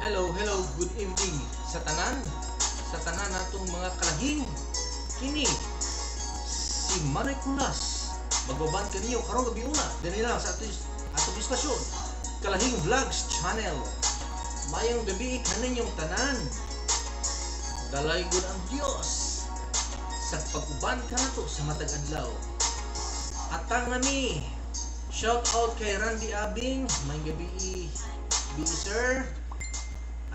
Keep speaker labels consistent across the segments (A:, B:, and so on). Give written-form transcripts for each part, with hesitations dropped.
A: Hello, good evening sa tanan natong mga kalahing. Kini si Manay Kulas. Magbaban kaniyo karong gabi una. Dili lang sa atong diskusyon. Kalahing Vlogs Channel. Mayong gabi kaninyong tanan. Dalay gud ang Dios sa pag-uban kanato sa matag adlaw. Atang nami. Shout out kay Randy Abing, may gabi sir.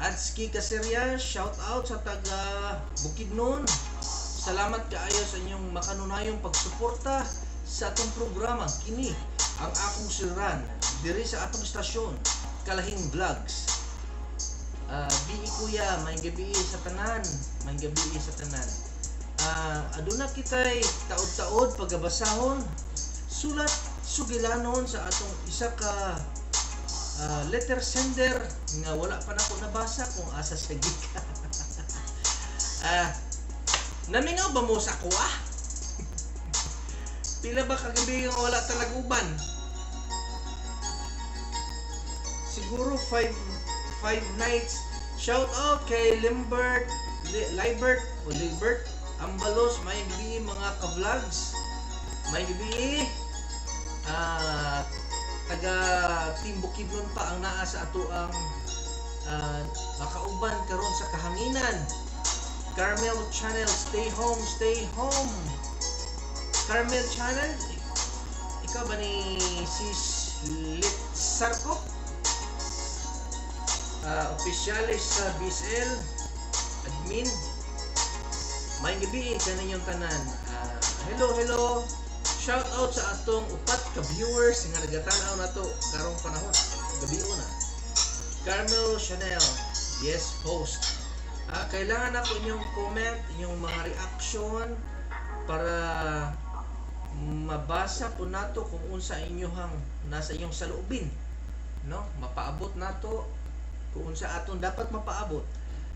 A: Adski Kaserya, shout out sa taga Bukidnon. Salamat kaayo sa inyong makanunayong pagsuporta sa atong programa. Kini ang akong siran diri sa atong istasyon, Kalahing Vlogs. Bi kuya, may gabi sa tanan, may gabi sa tanan. Aduna kitay taod-taod pagabasahon, sulat sugilanon sa atong isa ka letter sender nga wala pa nako nabasa kung asa siya gika. Namingaw ba mo sa kuha? Pila ba kagabi nga wala talaga uban? Siguro 5 nights. Shout out kay Libert Ambalos, may gabi mga ka-vlogs. May gabi taga Team Bukidnon pa ang naa sa ato ang makauban karon sa kahanginan. Carmel Channel, stay home. Carmel Channel, ikaw ba ni Sis Litsarko? Opisyalis sa BSL admin. May gabi kaninyong tanan. Hello. Shout out sa atong upat ka viewers nga nagatanaw nato karong panahon gabi una. Carmel Chanel, yes host. Kailangan ako inyong comment, inyong mga reaction para mabasa po nato kung unsa inyohang nasa inyong saloobin, no? Mapaabot nato kung unsa atong dapat mapaabot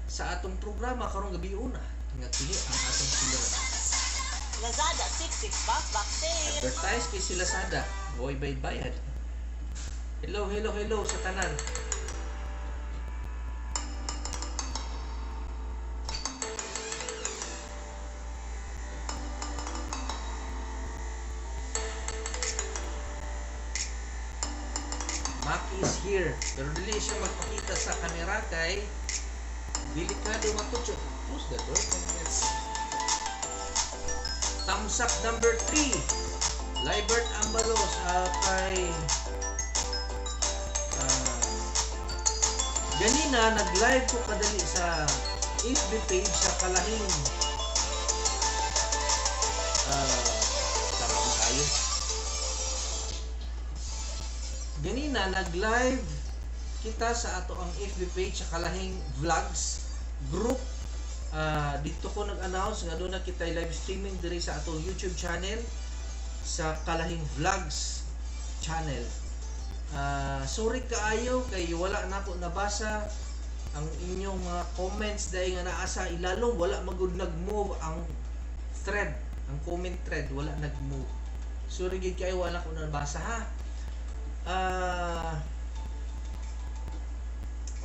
A: sa atong programa karong gabi una. Nga kini ang atong siluran.
B: Lazada 66 back sale.
A: Advertise kay si Lazada. Boy bayad. Hello sa tanan. Maki is here. Pero dili siya magpakita sa kamera kay delikado matutso. Close the door. Thumbs up number 3. Libert Ambalos kay ganina nag-live ko kadali sa FB page sa Kalahing tarong tayo. Ganina nag-live kita sa ato ang FB page sa Kalahing Vlogs group. Dito ko nag-announce nga doon na kita live streaming diri sa atong YouTube channel sa Kalahing Vlogs channel. Sorry kaayo kay wala na ko nabasa ang inyong mga comments dahil nga naa sa ilalom, wala magud nag-move ang thread, ang comment thread wala nag-move. Sorry gid kay wala ko nabasa ha.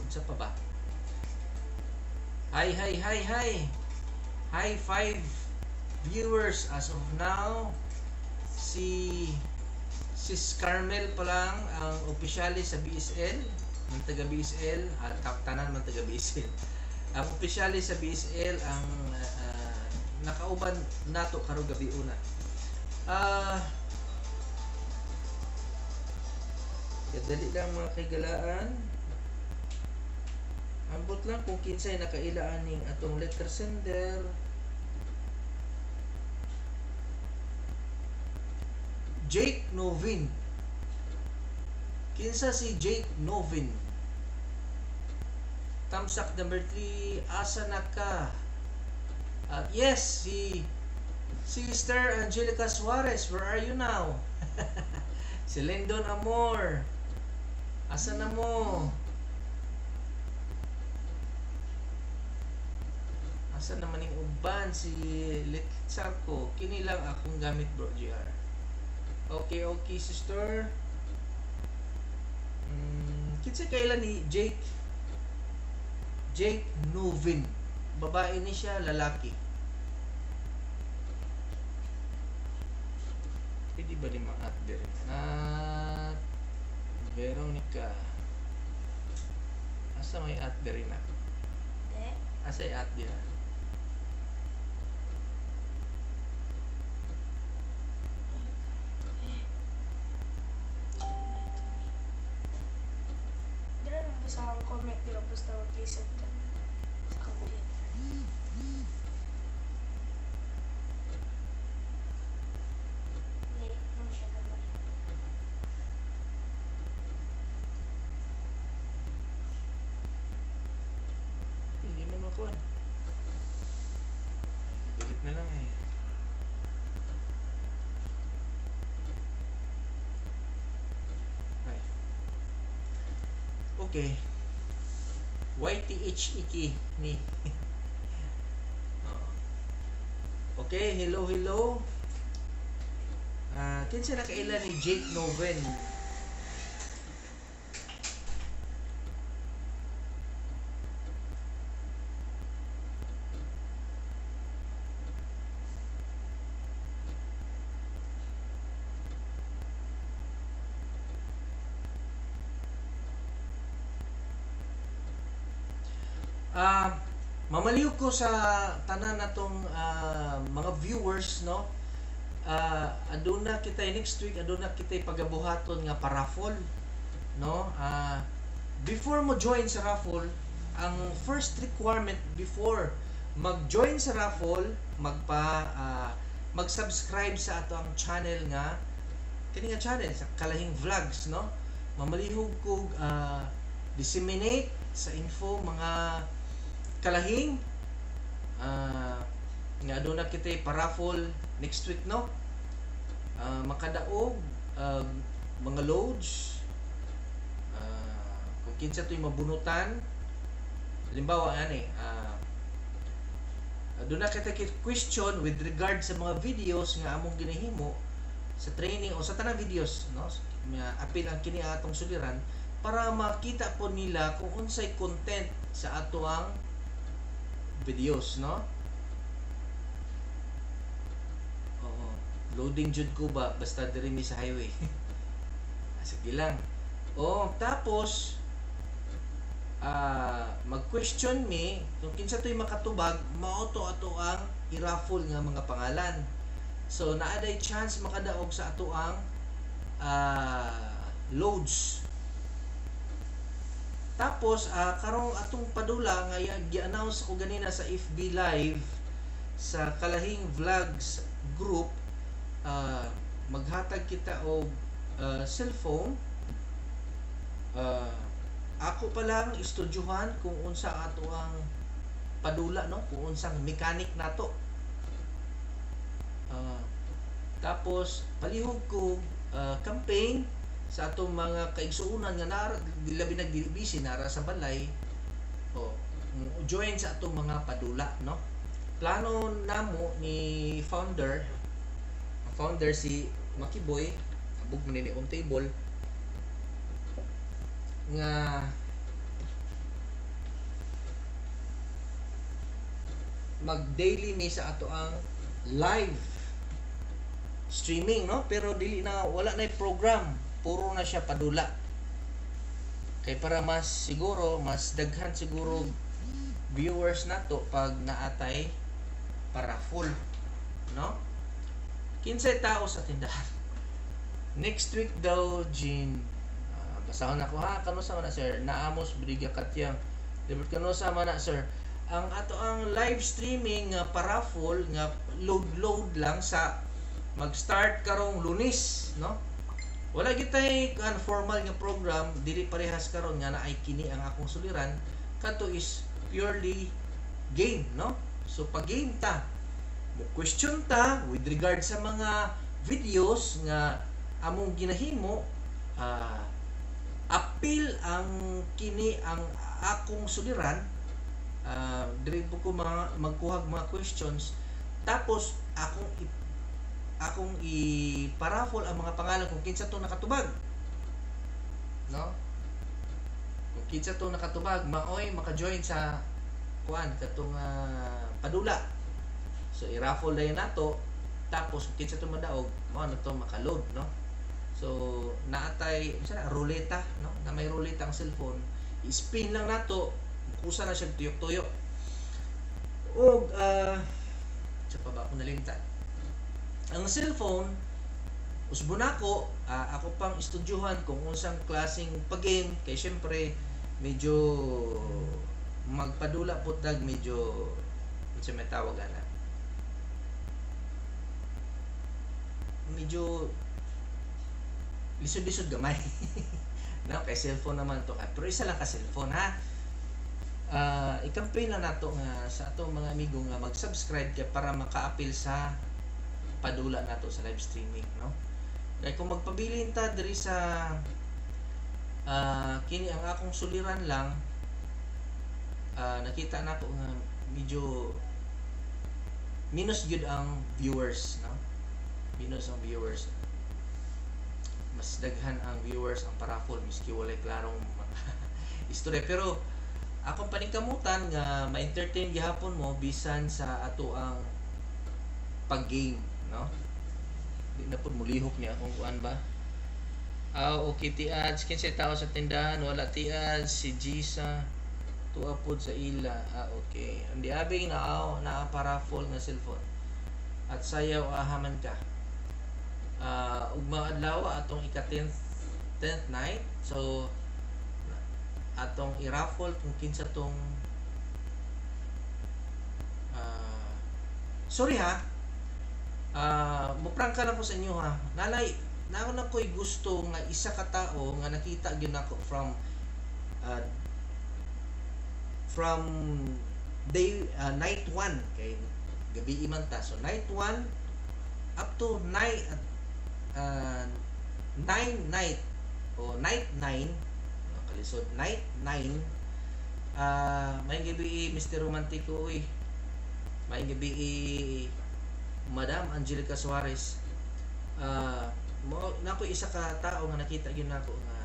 A: Unsa pa ba? Hi. Hi 5 viewers as of now. Si Carmel pa lang ang opisyalis sa BSL, ng taga BSL, at kaptanan man taga BSL. Ang opisyalis sa BSL ang nakauban nato karong gabi una. Dali lang mga kaigalaan. Ambot lang kung kinsay nakailaan ning atong letter sender. Jake Novin. Kinsa si Jake Novin? Thumbs up number 3. Asa na ka? Yes, si Sister Angelica Suarez. Where are you now? Si Lindon Amor. Asa na mo? Asa naman yung uban si Litsarko? Kini lang akong gamit bro GR. Okay sister. Kinsa kailan ni Jake? Jake Novin. Babae ni siya, lalaki. Hindi ba ni mga at dire? At Veronica. Asa may at dire na? Asa ay at dire?
C: Dira lang po sa akong comment, dira po sa mag-listen ka sa computer. Late mo siya naman.
A: Hindi na makuha. Bilit na lang eh. Ay. Okay. YTH-IKI ni. Oo. Okay, hello, hello. Kinsa na kailan ni Jake Noven. Mamaliw ko sa tanan natong mga viewers, no. Aduna kita next week, aduna kita pagabuhaton nga paraffol, no. Before mo join sa raffle, ang first requirement before mag-join sa raffle, mag-subscribe sa ato ang channel nga kini nga channel sa Kalahing Vlogs, no. Mamalihog ko disseminate sa info mga kalahing nga aduna kita paraffol next week, no. Makadaog mga loads, kung kinsa to'y mabunutan, halimbawa ani aduna kita question with regard sa mga videos nga among ginahimo sa training o sa tanang videos, no. Apil ang kini atong suliran para makita po nila kung unsay content sa ato ang videos, no. Oo, loading jud ko ba basta diri mi sa highway. Sige lang. Tapos mag-question me kung kinsa to'y makatubag, mao to ato ang i-raffle nga mga pangalan. So naaday chance makadaog sa ato ang loads. Tapos karong atong padula nga gi-announce ko ganina sa FB Live sa Kalahing Vlogs group, maghatag kita og cellphone. Ako pa lang istudyohan kung unsa ato ang padula, no, kung unsang mechanic nato. Tapos palihog ko campaign sa atong mga kaigsuonan nga labi nagdilibisi nara sa balay, join sa atong mga padula, no. Plano namo ni founder si Makiboy, abog man ni on table nga mag-daily ni sa ato ang live streaming, no, pero dili na wala na program, puro na siya padula. Kay para mas siguro, mas daghan siguro viewers nato pag naatay para full, no. Kinsay tao sa tindahan. Next week daw, Jean. Basahon ako ha, kanusa man na sir? Naamos Briga Katyang. Dibot kanusa man na sir? Ang ato ang live streaming nga paraffol nga load lang sa mag-start karong Lunes, no? Wala gitay kan formal nga program, dili parehas karon nga naay kini ang akong suliran. Kato is purely game, no? So pag game ta, mo question ta with regard sa mga videos nga among ginahimo, appeal ang kini ang akong suliran, diri po ko magkuhag mga questions, tapos akong i-paraffle ang mga pangalan kung kinsa to nakatubag, no. Kung Kinsa to nakatubag maoy maka-join sa kuan katong padula. So i-raffle dayon nato tapos kinsa to madaog mao na to maka-load, no? So naatay sa ruleta, no? Na may ruleta ang cellphone, i-spin lang nato kusa na siya tuyok-tuyok. Og sa pa ba ako nalimtan. Ang cellphone usbon ako, ako pang estudyohan kung unsang klaseng pag-game kay syempre medyo magpadula po tag medyo unsa may tawag ana medyo lisod-lisod gamay no kay cellphone naman to pero isa lang ka cellphone ha. I-campaign lang nato nga sa atong mga amigo nga mag-subscribe kay para maka-appeal sa padula nato sa live streaming, no? Kaya kung magpabilin ta diri sa kini ang akong suliran lang, nakita na ko nga medyo minus gyud ang viewers, no? Minus ang viewers. Mas daghan ang viewers ang paraffol miski walay klarong mga istorya, pero akong paningkamutan nga ma-entertain gihapon mo bisan sa ato ang pag-game, no? Di na po mulihok niya akong kuan ba. Okay, ti-ads kinsay tao sa tindahan wala ti-ads si Gisa tuwa pod sa ila. Okay, ang diabing na paraffol nga cellphone at sayaw ahaman ka. Ug maadlaw atong ika-10th night, so atong i-raffle kung kinsa tong sorry ha, muprangka lang ko sa inyo ha. Nalay naon na ko'y gusto nga isa ka tao nga nakita gyud nako from day night 1 kay gabi man ta, so night 1 up to night 9 night o night 9 kalisod night 9 may gabi Mr. Romantico uy, may gabi Madam Angelica Suarez. Nako isa ka tao nga nakita gyud nako nga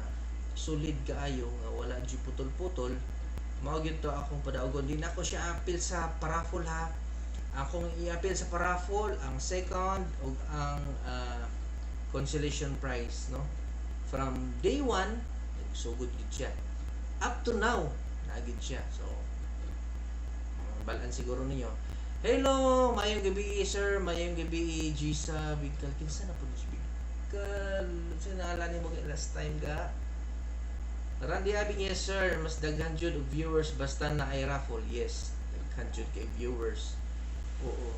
A: solid kaayo nga wala gyud putol-putol. Mao gyud to akong padaogon. Di nako siya appeal sa paraffol ha. Akong i-appeal sa paraffol ang second ug ang consolation prize, no? From day 1 nagsugod gyud siya. Up to now naagid siya. So balaan siguro ninyo. Hello, mayong gabi sir, mayong gabi Gisa Bigkal. Kinsa na po si Bigkal? Sinala ni mo last time ga. Randy Abing, yes sir, mas daghan jud og viewers basta na ay raffle. Yes, daghan jud kay viewers. Oo.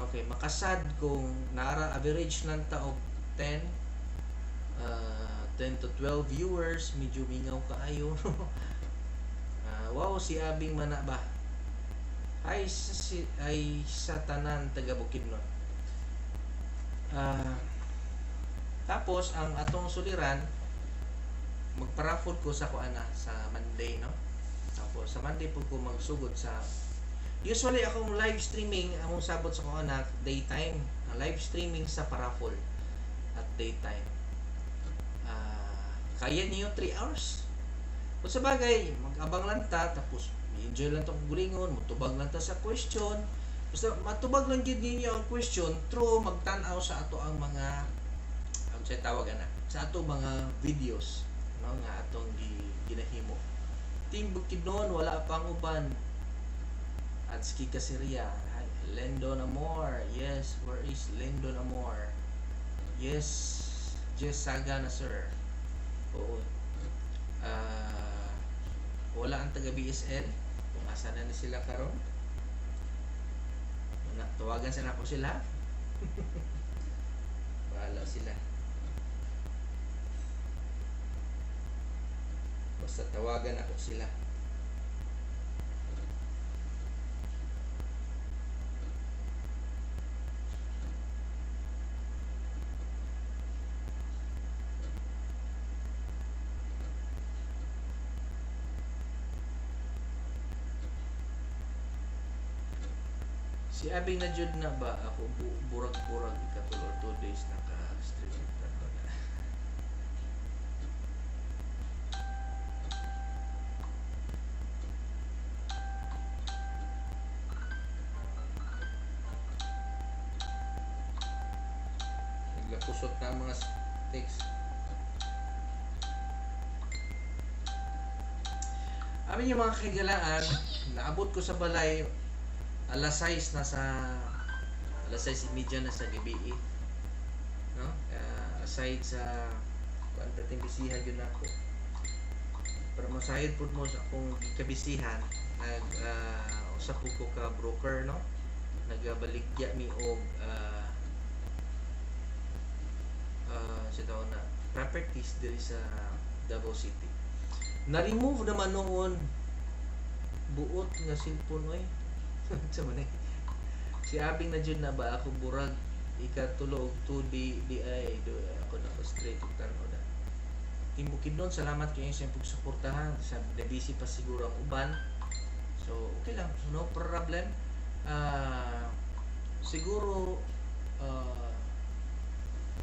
A: Okay, makasad kung nara average lang ta og 10 to 12 viewers, medyo mingaw kaayo. Wow, si Abing mana ba? Ay sa tanan taga Bukidnon. Tapos ang atong suliran magparaffle ko sa kuana sa Monday, no? Tapos sa Monday po ko magsugod sa usually akong live streaming among sabot sa kuana daytime. Ang live streaming sa paraffle at daytime. Kaya niyo 3 hours. Kung sa bagay, mag-abang lang ta tapos enjoy lang itong gulingon, matubag lang ta sa question. Basta matubag lang gid ninyo ang question through magtan-aw sa ato ang mga sa tawag ana sa ato mga videos, no, nga atong ginahimo. Team Bukidnon wala pang uban. At ski Kasiria, Lendon Amor. Yes, where is Lendon Amor? Yes, Jess Saga na sir. Oo. Wala ang taga BSL. Asa na sila karon? Tawagan sana ko sila. Bahala sila. Basta tawagan ako sila. Si Abing na jud na ba ako burag-burag ikatulor 2 days naka-stream. kusot na ang mga text. Amin yung mga kagalaan, naabot ko sa balay alas 6 na sa alas 6:30 na sa gabi, no? Aside sa kuan pating bisihan yun ako, para masayod po mo sa akong kabisihan, usap ko ka broker, no? Nagabaligya mi og sa taon na properties diri sa Davao City. Na-remove naman noon buot nga cellphone oy. Sa man eh. Si abing na dyan na ba ako burag ikatulog to di ay do ako na frustrate ug tanaw na. Timbukid nun, salamat kayo sa pagsuportahan. Sa busy pa siguro ang uban. So okay lang, no problem. Siguro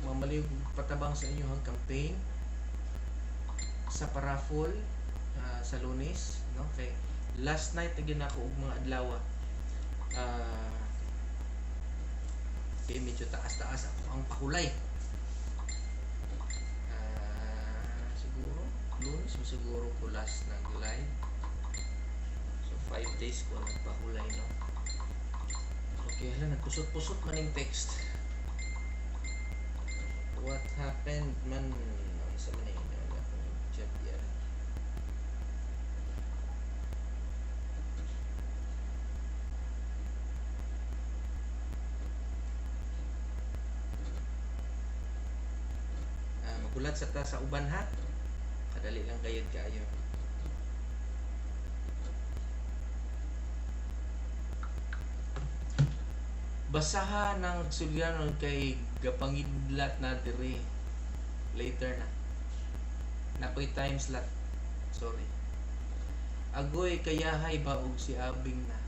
A: mamaliw patabang sa inyo ang campaign sa paraffol sa Lunes, no? Kay last night nagyan ako og mga adlaw. Kay medyo taas-taas ako ang pakulay. Siguro Lunes o siguro ko last nag live. So 5 days ko nagpakulay, no? Okay, hala, nagkusot-pusot man yung text. What happened man sa manay na chat yan. Magulat sa ta sa uban ha. Kadali lang gayud kaayo. Basahan ng sulyanon kay gapangidlat na dire later na. Napoy time slot. Sorry. Agoy kayahay baog si abing na.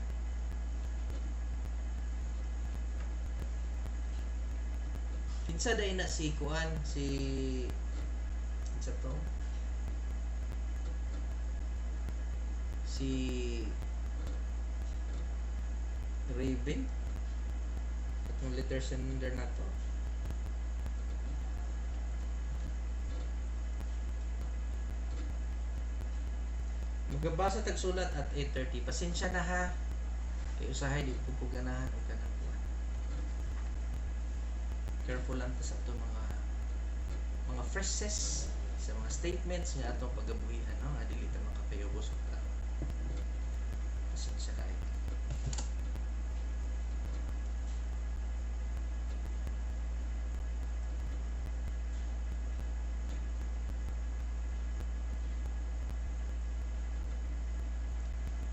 A: Kinsa day na si kuan si kinsa to? Si Raven. Yung letter sender na to. Magabasa tagsulat at 8:30. Pasensya na ha. Kay usahay di ko ganahan o kanang kuan. Careful lang ta sa ato mga phrases, sa mga statements nga atong pagabuhian, no? Dili ta makapayubos og tao. Pasensya kayo.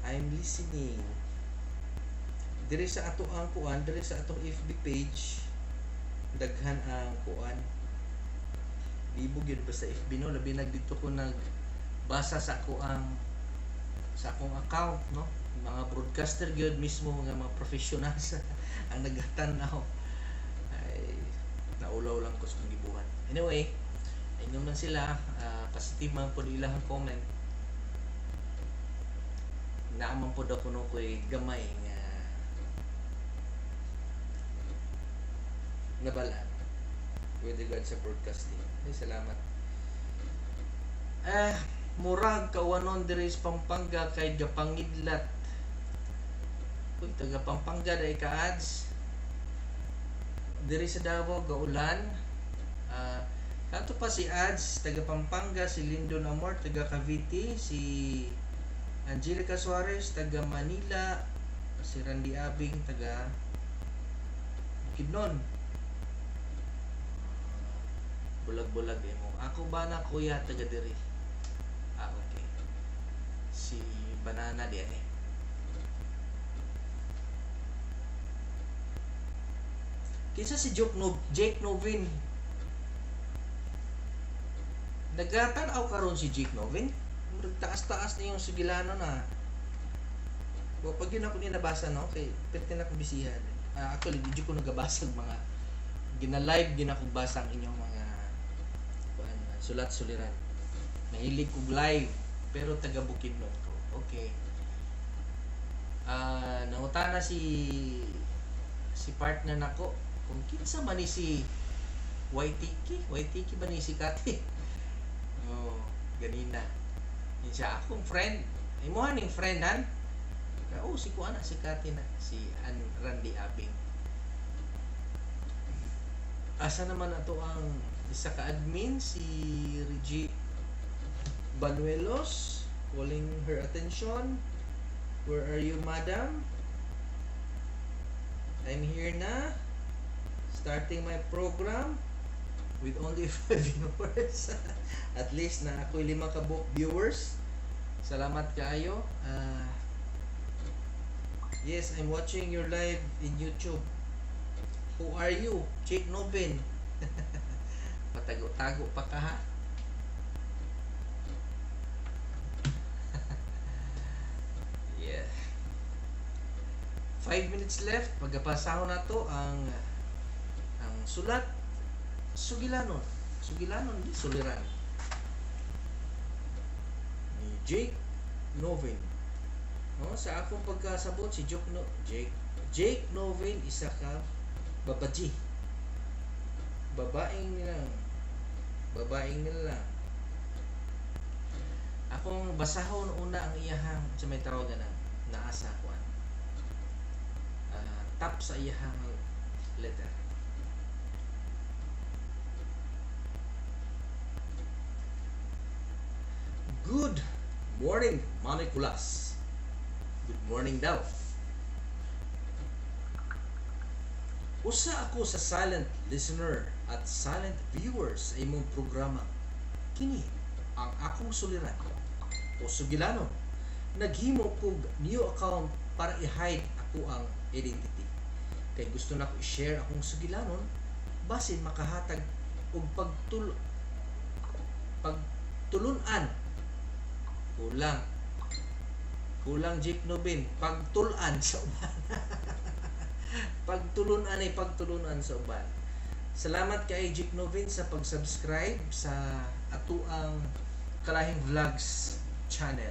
A: I'm listening. Diri sa ato ang kuan, diri sa atong FB page, daghan ang kuan. Libog yun basta FB, no? Labi dito ko nagbasa sa ako sa akong account, no? Mga broadcaster gyud mismo, mga professional ang nagatanaw. Ay naulaw lang ko sa gibuhat. Anyway, ayun man sila, positive man po ilang comment. Naaman po daw kuno ko'y gamay nga nabalaan with regard sa broadcasting. Ay, salamat. Murag kawanon diri sa Pampanga kay gapangidlat. Uy, taga Pampanga day ka ads. Diri sa Davao gaulan. Kanto pa si ads taga Pampanga, si Lindon Amor taga Cavite, si Angelica Suarez taga Manila, si Randy Abing taga Bukidnon. Bulag-bulag mo. Ako ba na kuya taga diri? Okay. Si Banana di ani. Kinsa si Jake Novin? Nagatan-aw karon si Jake Novin? Taas-taas na yung sigilano na. Pag yun ako nabasa, no? Kay pwede na akong bisihan. Actually, di ko nagabasa mga gina-live, ginakubasa ang inyong mga sulat-suliran. Mahilig kong live, pero taga-Bukidnon ko. Okay. Nangutana si partner nako kung kinsa man ni si Waitiki ba ni si Kati? Oh, ganina. Yan siya akong friend. Imo ning friendan. Oh, si kuana si Kati na si Randy Abing. Asa naman ato ang isa ka admin si Reggie Banuelos calling her attention. Where are you, madam? I'm here na. Starting my program with only 5 viewers. At least na ako'y 5 ka viewers. Salamat kaayo. Yes, I'm watching your live in YouTube. Who are you? Jake Novin. Patago-tago pa ka ha. Yeah. 5 minutes left. Pagkapasahon na to ang sulat Sugilanon. Sugilanon di suliran. Ni Jake Novin. No, sa akong pagkasabot si Jake Novin isa ka babaji. Babaeng nila. Akong basahon una ang iyahang sa may tawagan na naasa ko. Tap sa iyahang letter. Good morning, Manikulas. Good morning daw. Usa ako sa silent listener at silent viewers sa imong programa. Kini ang akong suliran o sugilanon. Naghimo kog new account para i-hide ako ang identity. Kay gusto na ko i-share akong sugilanon basin makahatag og pagtulunan. Kulang Jake Novin, pagtulan sa uban. Pagtulunan sa uban. Salamat kay Jake Novin sa pag-subscribe sa atuang Kalahing Vlogs channel.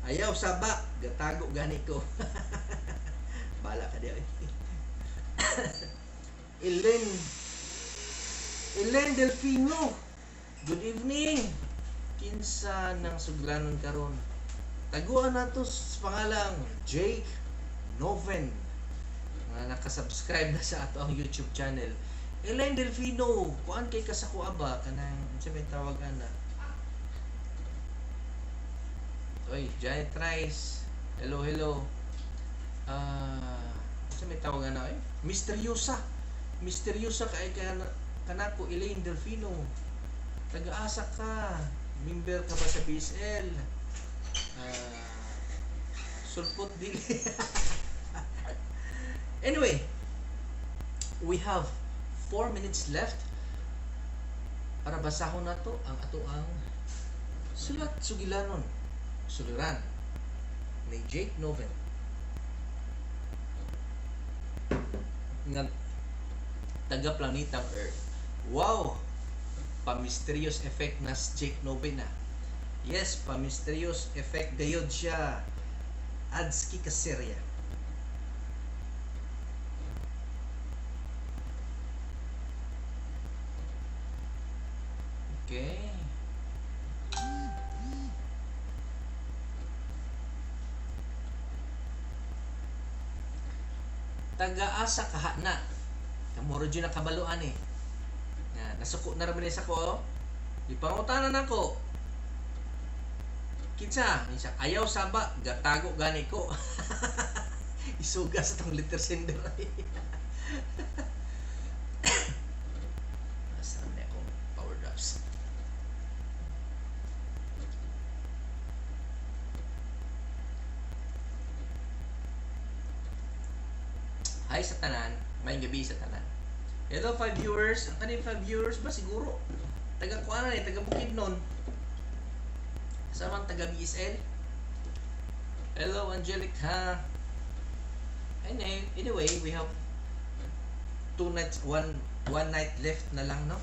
A: Ayaw sabak, gatago gani ko. Bala ka diyan. Elaine Delfino. Good evening. Kinsa nang suglanon karon. Taguan nato sa pangalang Jake Novin. Nga nakasubscribe na sa ato ang YouTube channel. Elaine Delfino, kuan kay kasako aba kanang unsa may tawag ana? Oy, Giant Rice. Hello. Sa may tawagan na misteryosa kay kanako Elaine Delfino. Taga-asa ka, member ka ba sa BSL? Sulpot dili. Anyway, we have 4 minutes left para basahon nato ang atoang sulat sugilanon. Suliran ni Jake Novin. Nga taga planetang Earth. Wow! Pa-mysterious effect na si Jake Novin na. Yes, pa-mysterious effect gayod siya. Adski kaserya. Okay. Taga-asa kaha na. Kamuro dyan nakabaluan eh. Nasuko na rin sa ko. Ipangutanan ako. Kinsa? Ayaw saba. Gatago gani ko. Isuga sa tong letter sender. Nasaan na akong power drops. Hi sa tanan, may gabi sa tanan. Hello 5 viewers, ang kaning 5 viewers ba siguro? Taga kuana ni, taga Bukidnon. Samang taga BSL. Hello Angelica. Anyway, we have 2 nights, one night left na lang, no?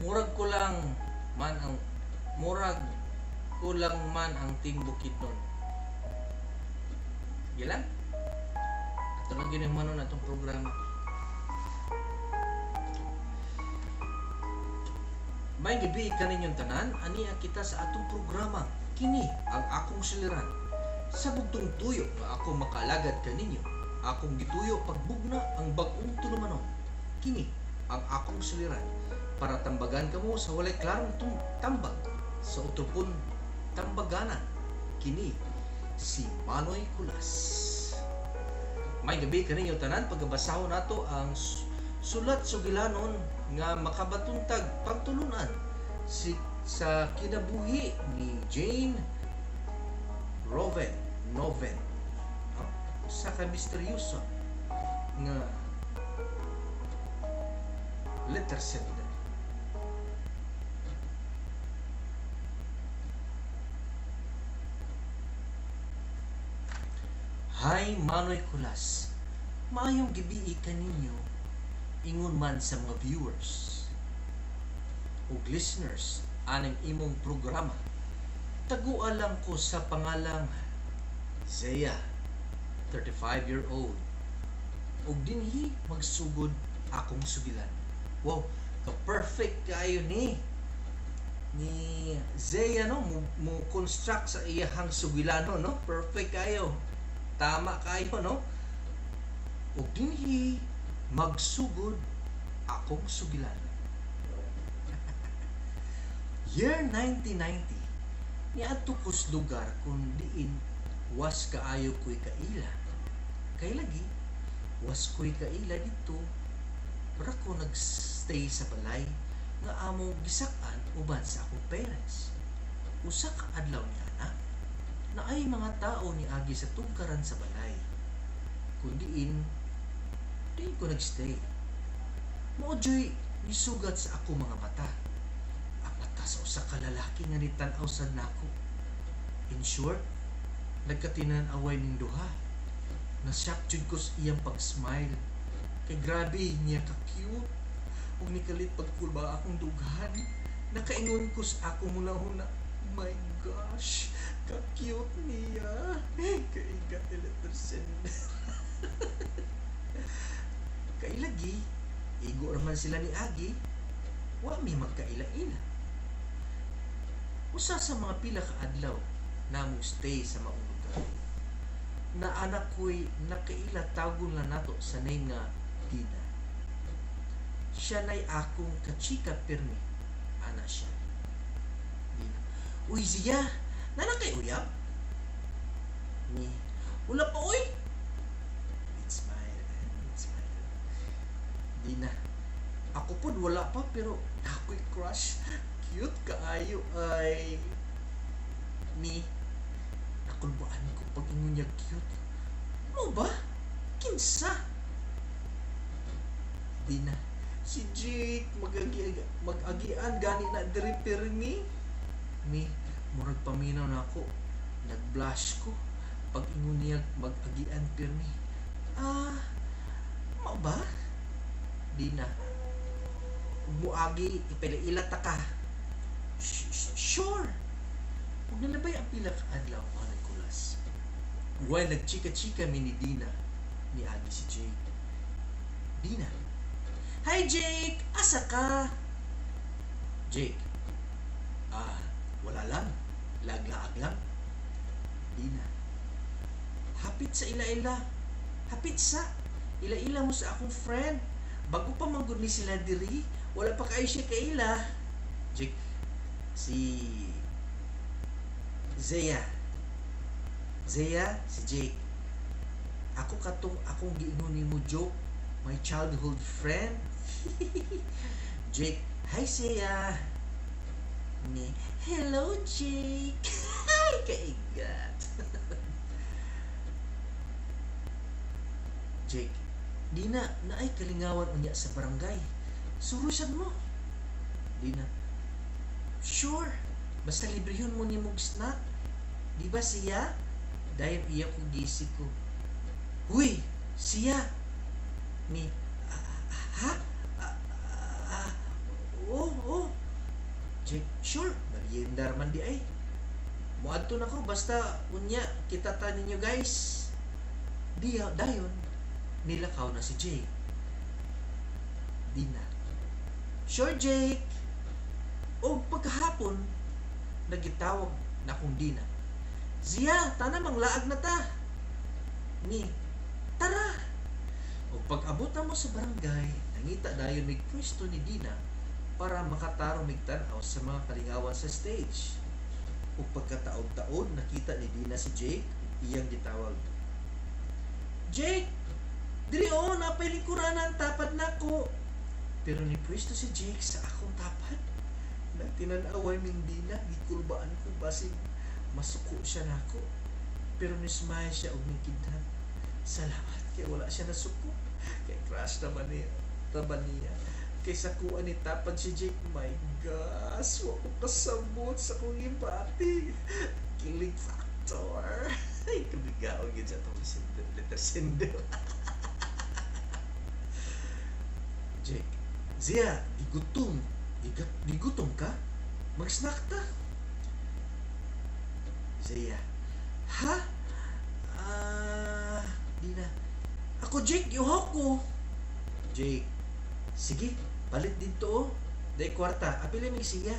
A: Murag ko lang man ang murag ko lang man ang Team Bukidnon. Gilang? Ito lang ginamanon na itong programa. May gabi kaninyong tanan, ania kita sa atong programa. Kini ang akong suliran. Sa bugtong tuyo nga ako makalagad kaninyo, akong gituyo pagbugna ang bag-ong tulumanon. Kini ang akong suliran para tambagan kamo sa walay klarong tambag sa utropon tambaganan. Kini si Manoy Kulas. May gabi kaninyo tanan, pagabasahon nato ang sulat sugilanon nga makabatuntag pagtulunan sa kinabuhi ni Jane Noven sa kamisteryoso nga letter sender. Hi Manoy Kulas, maayong gabi kaninyo ingon man sa mga viewers ug listeners aning imong programa. Taguan lang ko sa pangalang Zea, 35-year-old, ug dinhi magsugod akong sugilan. Wow, ka-perfect kayo ni Zea, no? Mo construct sa iyahang sugilano, no? Perfect kayo. Tama kayo, no? Ug dinhi magsugod akong sugilan. Year 1990, niadto ko sa lugar kung diin was kaayo ko'y kaila. Kay lagi, was ko'y kaila dito, para ko nagstay sa balay nga amo gisakan uban sa akong parents. Usa ka adlaw ni ana, na ay mga tao ni agi sa tugkaran sa balay. Kung diin ko nagstay. Moodyo'y nisugat sa ako mga mata. Ang mata sa usa ka lalaki nga nitanaw sad nako. In short, nagkatinan-away ning duha. Nasyak jud ko sa iyang pag-smile. Kay grabe niya ka-cute. Ug nikalit pagkulba akong dughan. Nakaingon ko sa akong muna-huna. My gosh, ka-cute niya. Kaiga letter sender. Kailagi, igo raman sila ni Agi, wa mi magkaila-ila. Usa sa mga pila ka adlaw na mo stay sa maong lugar. Na anak ko'y nakaila tagon lang nato sa name nga Dina. Siya na'y akong kachika pirmi, ana siya. Dina. Uy, Zia, nana kay uyab? Ni, wala pa uy. Dina, ako po wala pa pero ako'y crush. Cute kaayo ay ni nakulbaan ko pag ingon niya cute. Ano ba? Kinsa? Dina, si Jake mag-agian gani na dripper ni murag paminaw na ako. Nag-blush ko pag ingon niya mag-agian pirmi. Ano ba? Dina, muagi ipila ta ka. Sure. Huwag nalabay ang pila ka adlaw, Manoy Kulas. While nagchika-chika mi ni Dina, ni Agi si Jake. Dina, hi Jake, asa ka? Jake, wala lang, laglaag lang. Dina, hapit sa ila-ila. Hapit sa ila-ila mo sa akong friend. Bago pa manggod ni sila diri, wala pa kayo siya kaila. Jake, si Zea, si Jake. Ako katong akong giingon nimo joke, my childhood friend. Jake, hi Zea. Ni, hello Jake. Hi kaigat. Jake, Dina, naay kalingawan unya sa barangay. Surusan mo. Dina, sure. Basta librehon mo ni mong snack. Di ba siya? Dahil iya ko gisi ko. Huy, siya. Ni, ha? Oh. Jake, sure, meriendar man di ay. Muadto na ko, basta unya, kita ta ninyo guys. Diya, dayon, nilakaw na si Jake. Dina. Sure, Jake. O pagkahapon, nagitawag na kong Dina. Zia, tana manglaag na ta. Ni, tara. O pag-abot na mo sa barangay, nangita dayon may pwesto ni Dina para makatarong migtanaw sa mga kalingawan sa stage. O pagkataon-taon, nakita ni Dina si Jake, iyang gitawag. Jake! Diri o, napay likuranan, tapad na ko. Pero ni pwesto si Jake sa akong tapad. Nagtinanaway ming Dina, gikulbaan ko basig masuko siya nako. Pero nismaya siya og ningkidhan. Salamat kay wala siya nasuko. Kay crush naman niya. Taban niya. Kaysa kuan ni tapad si Jake, my gosh, wa ko kasabot sa kong ibati. Killing factor. Ay, kabigaw yun sa itong letter sender. Jake, Zia, gigutom. Gigutom ka? Mag-snack ta. Zia, ha? Dina. Ako, Jake, yuhaw ko. Jake, sige, palit dito oh. Dahil kwarta, apila may siya.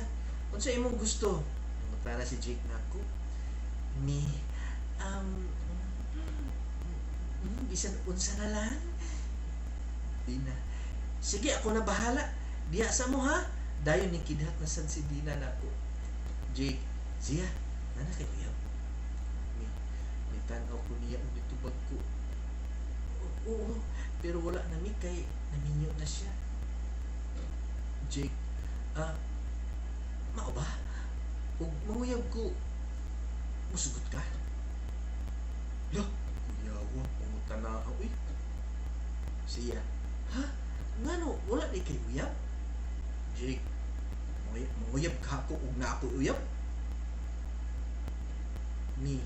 A: Kung sa imong gusto. Matala si Jake na ako. Ni, bisan unsa na lang. Dina, sige, ako na bahala. Diya sa mo ha. Dayon ni kidhat na san si Dina na ako. Jake, Zia, nana kay uyaw. May tanaw ko niya o nitubag ko. Oo, pero wala na mi kay naminyo na siya. Jake, mao ba? Ug manguyab ko, musugot ka? Lah, kuyawa, pangutanahaw eh. Siya, ha? Ngano, wala di kay uyab? Jake, manguyab ka ako ug na ako uyab? Ni,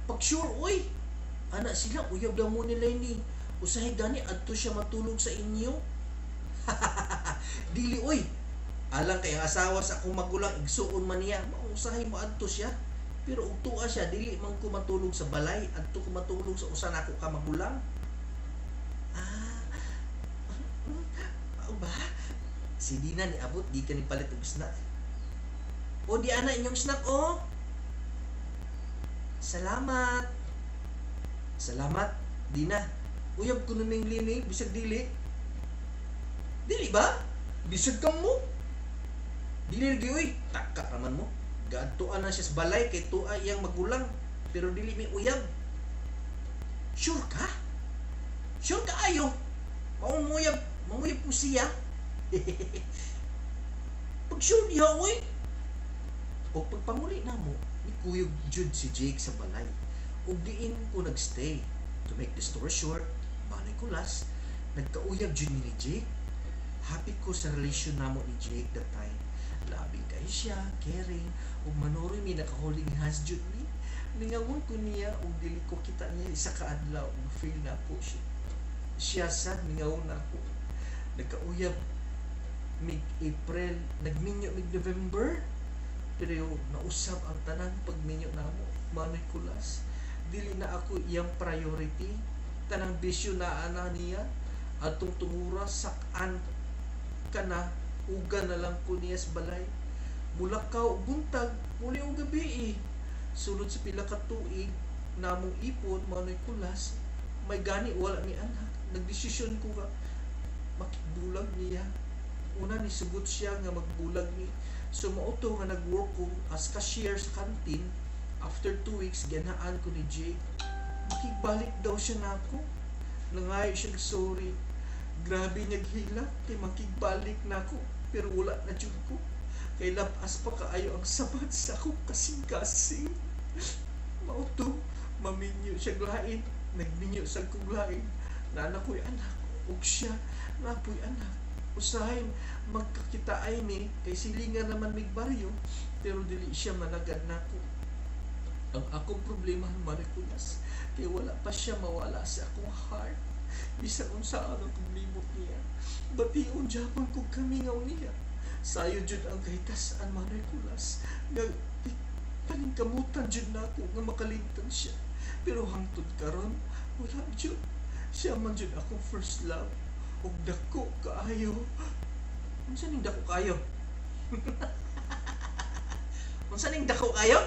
A: pag sure, oy! Anak sila, uyab daw mo nila ni. Usahay gani, adto siya matulog sa inyo. Dili, oy! Alang kay asawa sa akong magulang, igsuon man niya, mausahay mo adto siya. Pero ugtua siya, dili man ko matulog sa balay, adto ko matulog sa usan ako ka magulang. Ba? Si Dina ni abot, di ka ni palit og snack. O di ana inyong snack, oh! Salamat! Salamat, Dina. Uyab ko naming linig, bisag dili. Dili ba? Bisag ka mo. Dili lagi, uy. Taka raman mo. Gaadtuan na siya sa balay, kay tuwa iyang magulang. Pero dili may uyab. Sure ka? Sure ka ayo? Manguyab po siya. Pag sure niya, uy. O pagpamuli na mo, ni Kuyog Jud si Jake sa balay. O diin ko nagstay. To make the story short, manay kulas, nagkauyab Jud ni Jake. Happy ko sa relasyon namo ni Jake that time. Labing kay siya, caring, o manuri mi nakahuling hands Jud ni. Ningawon ko niya, o dili ko kita niya isa kaadlaw, o feel na po siya. Siya sad, ningawon na ako. Nagkauyab mig-April, nagminyo mig-November. Pero nausap ang tanan pagminyo namo, manay kulas. Dili na ako iyang priority. Tanang bisyo na ana niya. Atong tungura sakan ka na, uga na lang ko niya sa balay. Bulakaw, buntag, muli o gabi eh. Sulod sa pila ka tuig, namong ipon, manay kulas. May gani, wala ni anak. Nagdesisyon ko nga, makigbulag niya. Una ni sugot siya nga magbulag ni. So mauto nga nag-work ko as cashier sa kantin. After 2 weeks, ganaan ko ni Jake. Makigbalik daw siya na ako. Nangayo siya sorry. Grabe naghila kay makigbalik na ako. Pero wala na dyan ko. Kay lapas pa kaayo ang sabat sa akong kasing-kasing. Mauto, maminyo siya glain. Nagminyo sa kong glain. Nana ko'y anak. Ug siya, napoy anak. Usahin, magkakitaan ni. Kay silingan naman mig baryo. Pero dili siya managad na ako. Ang akong problema marikulas. Kaya wala pa siya mawala sa akong heart. Bisan unsa ang paglimot niya. Bation japan ko kami ngaw niya. Sayo jud ang kahitasan Manoy Kulas nga kaning kamutan jud nako nga makalimtan siya. Pero hangtod karon wala jud. Siya man jud akong first love ug dako kaayo. Unsa ning dako kaayo? Unsa ning dako kaayo?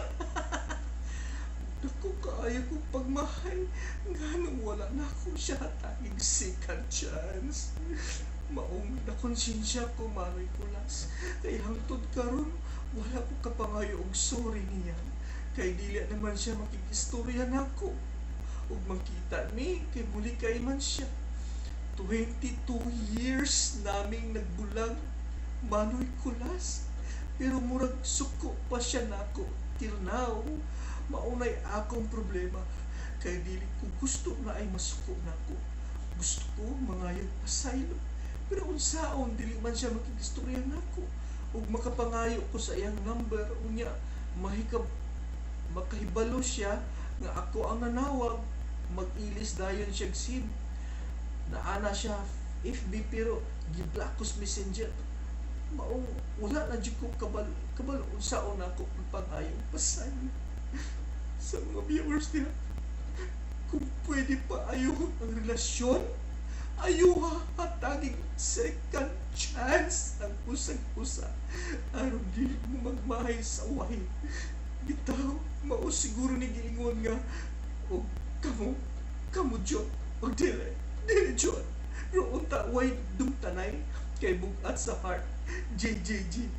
A: Dako kaayo kung pagmahay nganong wala na ako siya tagig second chance. Maong na konsensya ko Manoy Kulas. Kay hangtod karon wala ko kapangayo og sorry niya. Kay dili naman siya makikistorya nako. Ug makita ni kay muli kay man siya. 22 years naming nagbulag Manoy Kulas. Pero murag suko pa siya nako till now. Maunay akong problema kay dili ko gusto na ay masuko nako. Gusto ko mangayog pasaylo. Pero unsaon dili man siya makikistorya nako. Ug makapangayo ko sa iyang number unya makahibalo siya nga ako ang nanawag. Mag-ilis dayon siya SIM. Naana siya FB pero gi-block ko sa Messenger. Mao wala na jud ko kabalo unsaon ako pangayo pasay sa mga viewers nila. Kung pwede pa ayuhon ang relasyon, ayuha hataging second chance ang usag-usa aron dili mo magmahay sa uwahin. Bitaw mao siguro ni giingon nga o kamu jud o dili jud roon ta way dumtanay kay bugat sa heart JJG.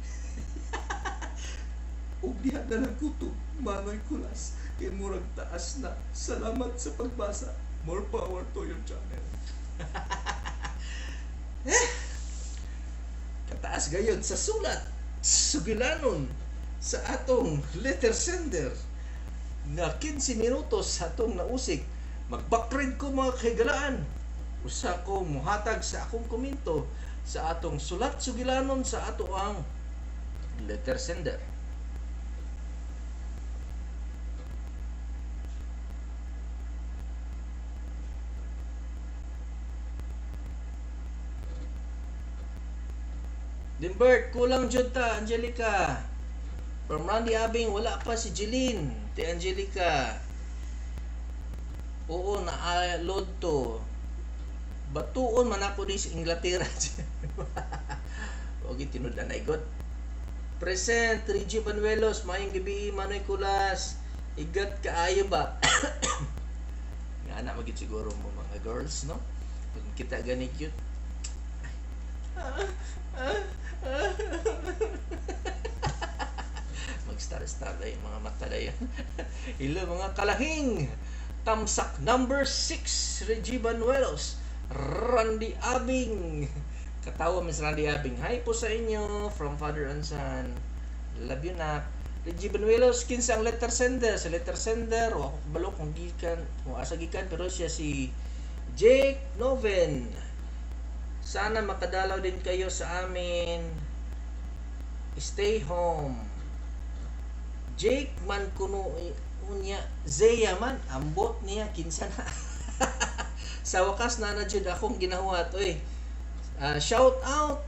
A: O diha na lang kuto Manoy Kulas kay murag taas na. Salamat sa pagbasa. More power to your channel. Kataas gayud sa sulat sugilanon sa atong letter sender nga 15 minutos sa atong nausik. Mag-backread ko mga kahigalaan. Usa ko muhatag sa akong komento sa atong sulat sugilanon sa ato ang letter sender. Dimbert, kulang jud ta, Angelica. From Randy Abing, wala pa si Jeline. Ti Angelica. Oo, na-load to. Batuon man ako ni sa Inglaterra. Ogi tinudan ay god. Present, Reggie Banuelos, mayong gabi, Manoy Kulas. Igat kaayo ba? Nga anak magit siguro mo mga girls, no? Pag kita gani cute. Mag-star-star na yung mga mata na yan. Hello mga kalahing. Tamsak number 6, Reggie Banuelos, Randy Abing. Katawa Miss Randy Abing. Hi po sa inyo from Father and Son. Love you na. Reggie Banuelos, kinsa ang letter sender. Sa letter sender, o ako kabalo kung gikan, kung asa gikan, pero siya si Jake Noven. Sana makadalaw din kayo sa amin. Stay home. Jake man kuno unya Zeya man ambot niya kinsa na. Sa wakas na jud akong ginahuat oy. Shout out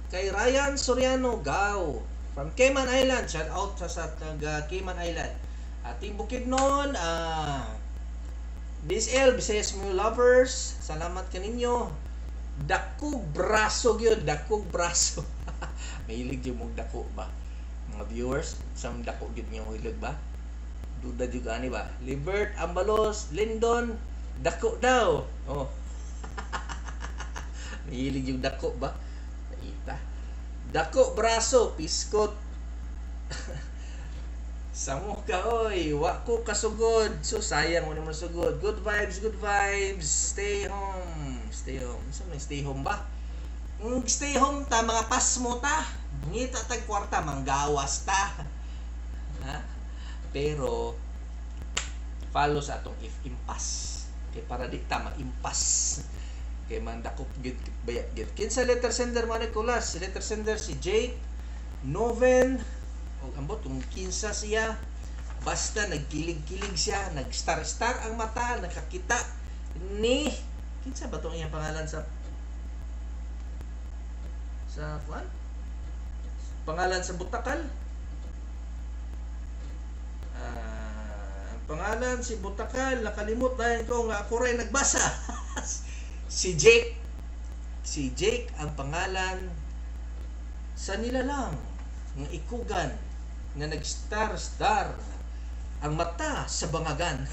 A: kay Ryan Soriano Gao from Cayman Island. Shout out sa taga Cayman Island. Ating Bukidnon, BSL Visayas Mo Lovers, salamat kaninyo. Dako braso gyud, dako braso. Mahilig yung mong dako ba? Mga viewers, sa dako gyud niyo hilig ba? Duda jud ani ba? Libert Ambalos, Lindon, dako daw. Oh. Mahilig yung dako ba? Naita. Dako braso, piskot. Samo ka oy, wa ko kasugod. So sayang mo naman sugod. Good vibes, good vibes. Stay home. Stay home. Saan may stay home ba? Stay home ta, mga pasmo ta. Ngita tag kwarta, manggawas ta. Ha? Pero follow sa atong if impas. Kay para di ta ma-impas. Kay mandakop gid bayat gid. Kinsa letter sender Manoy Kulas? Si letter sender si Jake Noven. O ambot kung kinsa siya. Basta nagkilig-kilig siya, nag-star-star ang mata, nakakita ni kinsa ba tong iyang pangalan sa kwan? pangalan sa butakal? Ang pangalan si butakal, nakalimot na ko nga ako rin nagbasa. Si Jake. Si Jake ang pangalan sa nilalang ng ikugan nga nag-star ang mata sa bangagan.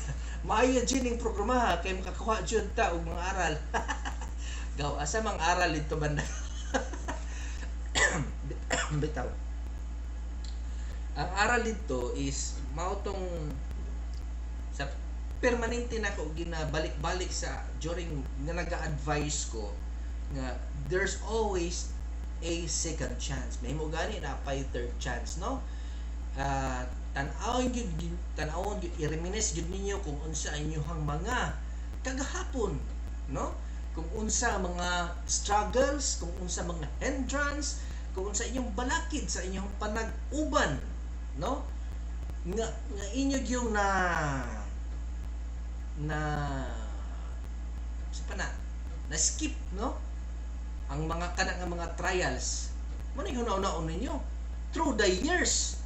A: Maayo din yung programa kay makakuha dyan ta og mga aral. Gaw asa mang aral dito banda. Bitaw. Ang aral dito is mao tong sa permanente na ko ginabalik-balik sa during nga naga-advise ko nga there's always a second chance. May mo gani na pay third chance, no? Tan-awon gyud i-reminisce gyud ninyo kung unsa inyong mga kagahapon, no? Kung unsa mga struggles, kung unsa mga hindrance, kung unsa inyong balakid sa inyong panag-uban, no? Nga inyo gyud na skip, no? Ang mga kana nga mga trials mo ni hunaw-hunaw ninyo through the years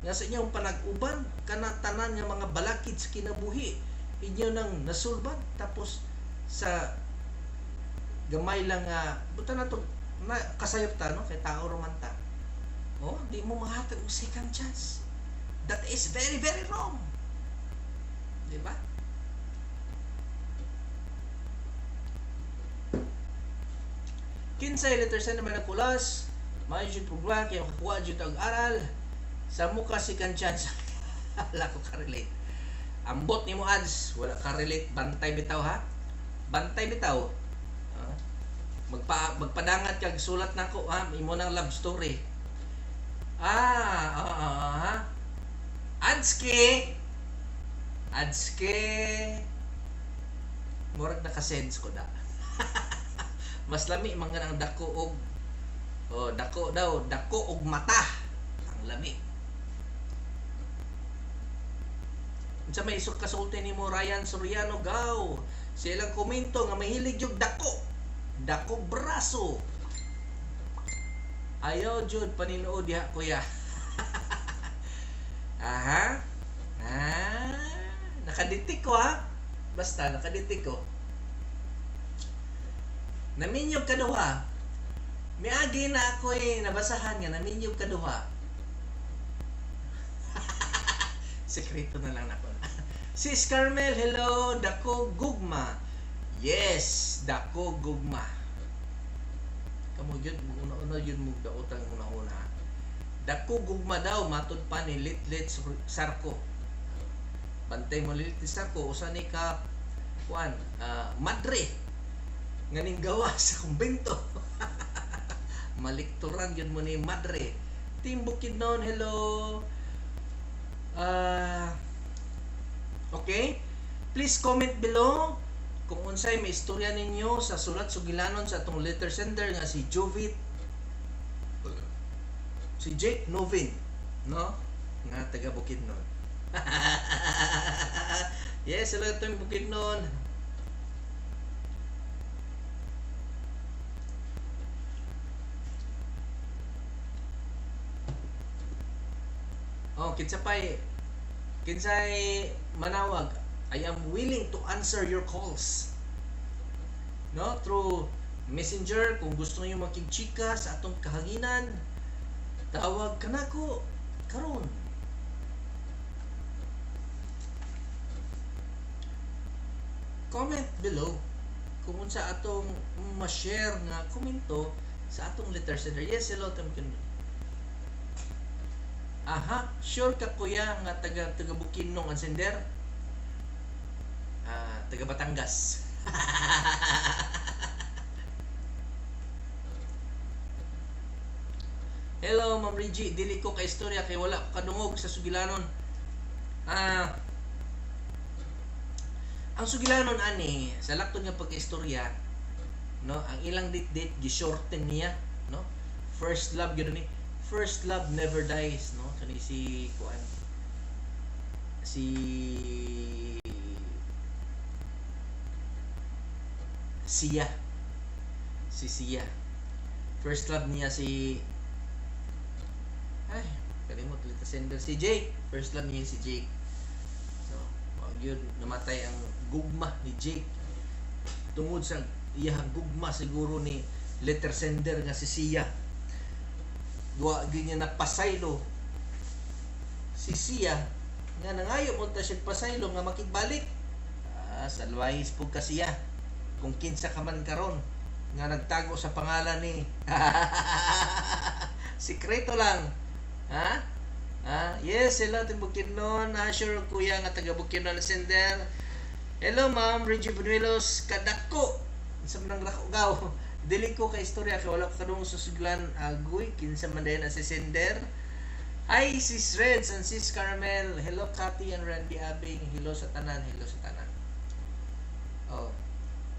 A: nga sa inyong panag-uban kana tanan nga mga balakid sa kinabuhi inyo nang nasulbad tapos sa gamay lang nga buta na to na kasayop ta, no? Kay tao romanta, oh di mo mahatag og second chance. That is very very wrong, di ba? Kinsay letter sa naman nakulas, may jud programa kay makakuha jud og aral sa muka second chance. Wala ko ka-relate. Ambot nimo ads, wala ka-relate, bantay bitaw ha. Bantay bitaw. Magpadangat kag sulat nako ha, imo nang love story. Ha. Adske. Murag naka-sense ko da. Mas lami man ang dako og dako og mata ang lami. Unsa may isok kasulti nimo Ryan Soriano gaw. Silang komento nga mahilig jud dako braso. Ayaw jud paninuod diha kuya. Aha. Nakaditik ko ha. Basta nakaditik ko. Naminyog kaduha. Miagi na ako nabasahan nga naminyog kaduha. Sekreto na lang nako. Sis Carmel, hello, dako gugma. Yes, dako gugma. Kamu jud una jud mo daotang una-una. Dako gugma daw matud pa ni Litlit Sarko. Bantay mo Litlit Sarko usa ni ka kuan madre nganing gawa sa kumbento. Malikturan yun mo ni madre. Team Bukidnon, hello. Okay, please comment below kung unsay may istorya ninyo sa sulat sugilanon sa atong letter sender nga si Jake Novin, no? Nga taga Bukidnon. Yes, hello Team Bukidnon. Oh, kinsay manawag, I am willing to answer your calls. No, through Messenger kung gusto niyo makigchika sa atong kahanginan, tawag kanako karon. Comment below kung unsa atong ma-share nga komento sa atong letter sender. Yes, hello Tim. Aha, sure ka kuya nga taga Bukidnon ang sender? Taga Batangas. Hello Ma'am Reggie, dili ko ka istorya kay wala ko kadungog sa sugilanon. Ang sugilanon ani sa laktod nga pag-istorya, no, ang ilang date gi-shorten niya, no? First love gyud ni. First love never dies, no? Kani si kuan. Sia. Si Sia. First love niya si Ay, kalimot letter sender si Jake. First lang niya si Jake. So, wag yun namatay ang gugma ni Jake. Tungod sa iyang gugma siguro ni letter sender nga si Sia. Duwa din niya napasaylo si Sia nga nangayo mo ta siya pasaylo nga makigbalik. Salwahis po ka siya kung kinsa ka man karon nga nagtago sa pangalan ni sikreto lang. Ha? Yes, hello to Bukidnon. Sure kuya nga taga Bukidnon sender. Hello ma'am, Reggie Bunuelos kadako. Sa manang gaw. Dili ko ka istorya kay wala ko kadung susuglan agoy kinsa man dayon si sender. Hi sis Reds and sis Caramel. Hello Cathy and Randy Abing. Hello sa tanan, hello sa tanan. Oh.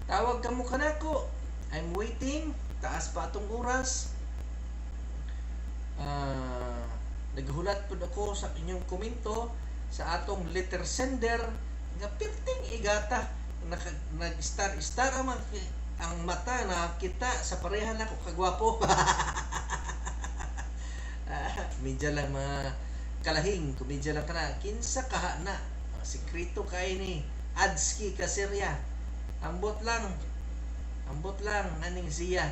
A: Tawag ka mo kanako. I'm waiting. Taas pa atong oras. Naghulat po ako sa inyong komento sa atong letter sender nga pirting igata nag-star ang mata na kita sa pareha na ko kagwapo. Medya lang mga kalahing, kumedya lang ka na kinsa kaha na sikreto kay ni Adski Kasirya. Ambot lang naning siya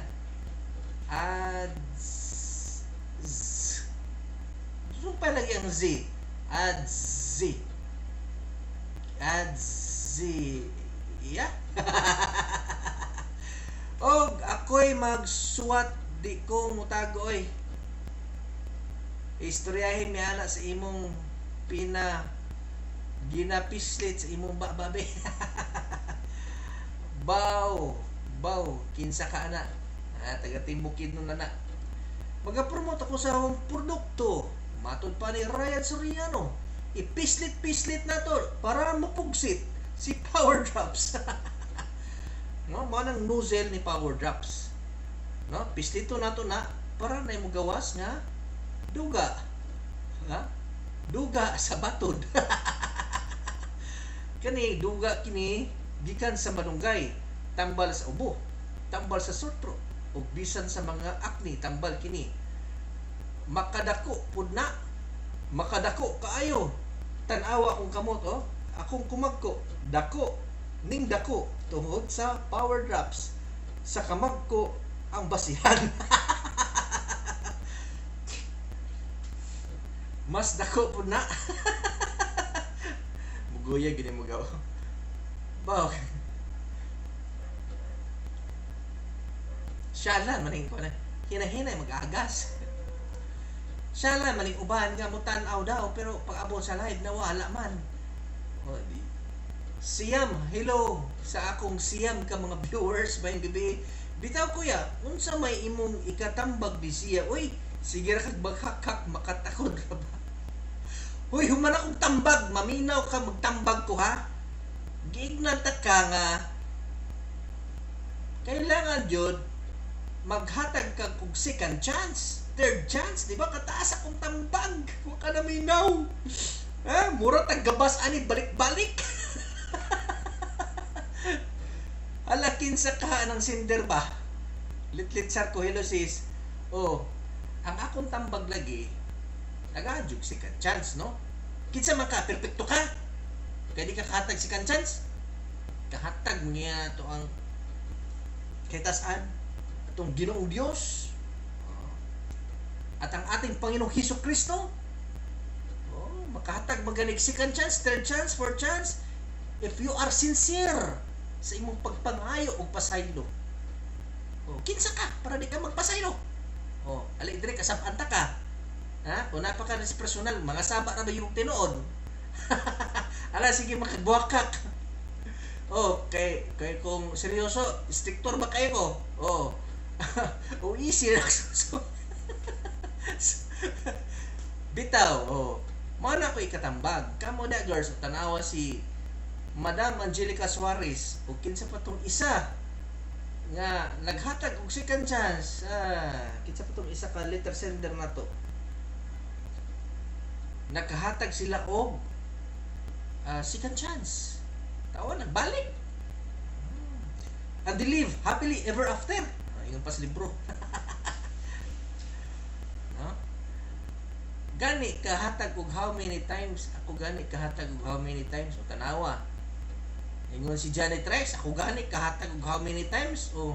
A: pa lagi ang Z. Adzi. Yeah. Og ako'y magsuwat di ko mutagoy. Istoryahin mi ana sa imong ginapislit sa imong bababe. Baw, kinsa ka ana? Taga Timbukid nun na. Magapromote ako sa akong produkto. Matod pa ni Ryan Soriano. Ipislit na to para mapugsit si Power Drops. No, manang nozzle ni Power Drops. No, pislito na to na para na mo gawas nga duga. Ha? Duga sa batod. Kani duga kini gikan sa malunggay, tambal sa ubo, tambal sa sore throat, ug bisan sa mga acne, tambal kini. Makadako pud na. Makadako kaayo. Tan-awa akong kamot akong kumagko, dako ning dako tungod sa Power Drops. Sa kamag ko ang basihan. Mas dako pud na. Muguya gini mo gaw. Baw. Shala maning ko na. Hinahinay mag-agas. Shala maning uban nga mo tan-aw daw pero pag abot sa live nawala man. Siyam, hello sa akong siyam ka mga viewers bayang gabi. Bitaw kuya, unsa may imong ikatambag di siya? Uy, sige ra kag maghakak makatakod ra ba? Uy, human akong tambag, maminaw ka magtambag ko ha. Giignanta ka nga kailangan jud maghatag kag og second chance, third chance, di ba? Kataas akong tambag, wa ka na minaw. Mura tag gabas ani balik-balik. Ala kinsa ka ng sender ba? Litlit sar ko hello sis. Ang akong tambag lagi nagadjug second chance, no? Kinsa man ka perpekto ka? Kaya di ka kahatag second chance? Kahatag niya to ang kaitas-an atong Ginoong Dios at ang ating Panginoong Hesukristo. Makahatag maganig second chance, third chance, fourth chance if you are sincere sa imong pagpangayo o pasaylo. Kinsa ka para di ka magpasaylo? Ali dire kasabanta ka. Kung napaka personal, mga saba na ba yung tinuod? Ala sige makagbuakak. Kay kung seryoso, strictor ba kayo ko? Easy lang. Bitaw, mana ko ikatambag. Kamo na girls, tanawa si Madam Angelica Suarez o kinsa pa tong isa nga naghatag og second chance. Kinsa pa tong isa ka letter sender na to. Nagkahatag sila og second chance. Tawa nagbalik. And they live happily ever after. Ingon pas libro. No? gani kahatag og how many times, ako gani kahatag og how many times, o tanawa. Ingon si Janet Rice, ako gani kahatag og how many times, o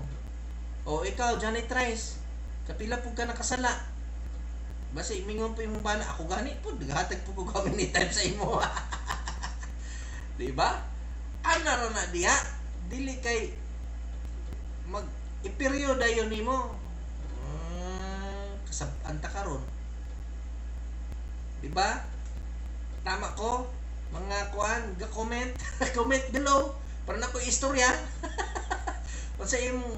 A: ikaw Janet Rice, kapila po ka nakasala. Basta imingon po imong bana, ako gani po, naghatag po og how many times sa imo. Diba? Ana ra na diha, dili kay mag iperyoda yun nimo. Kasab-an ta karon. Diba? Tama ko? Mga kuan, ga-comment. Comment below. Para na ko istorya. Kung sa imong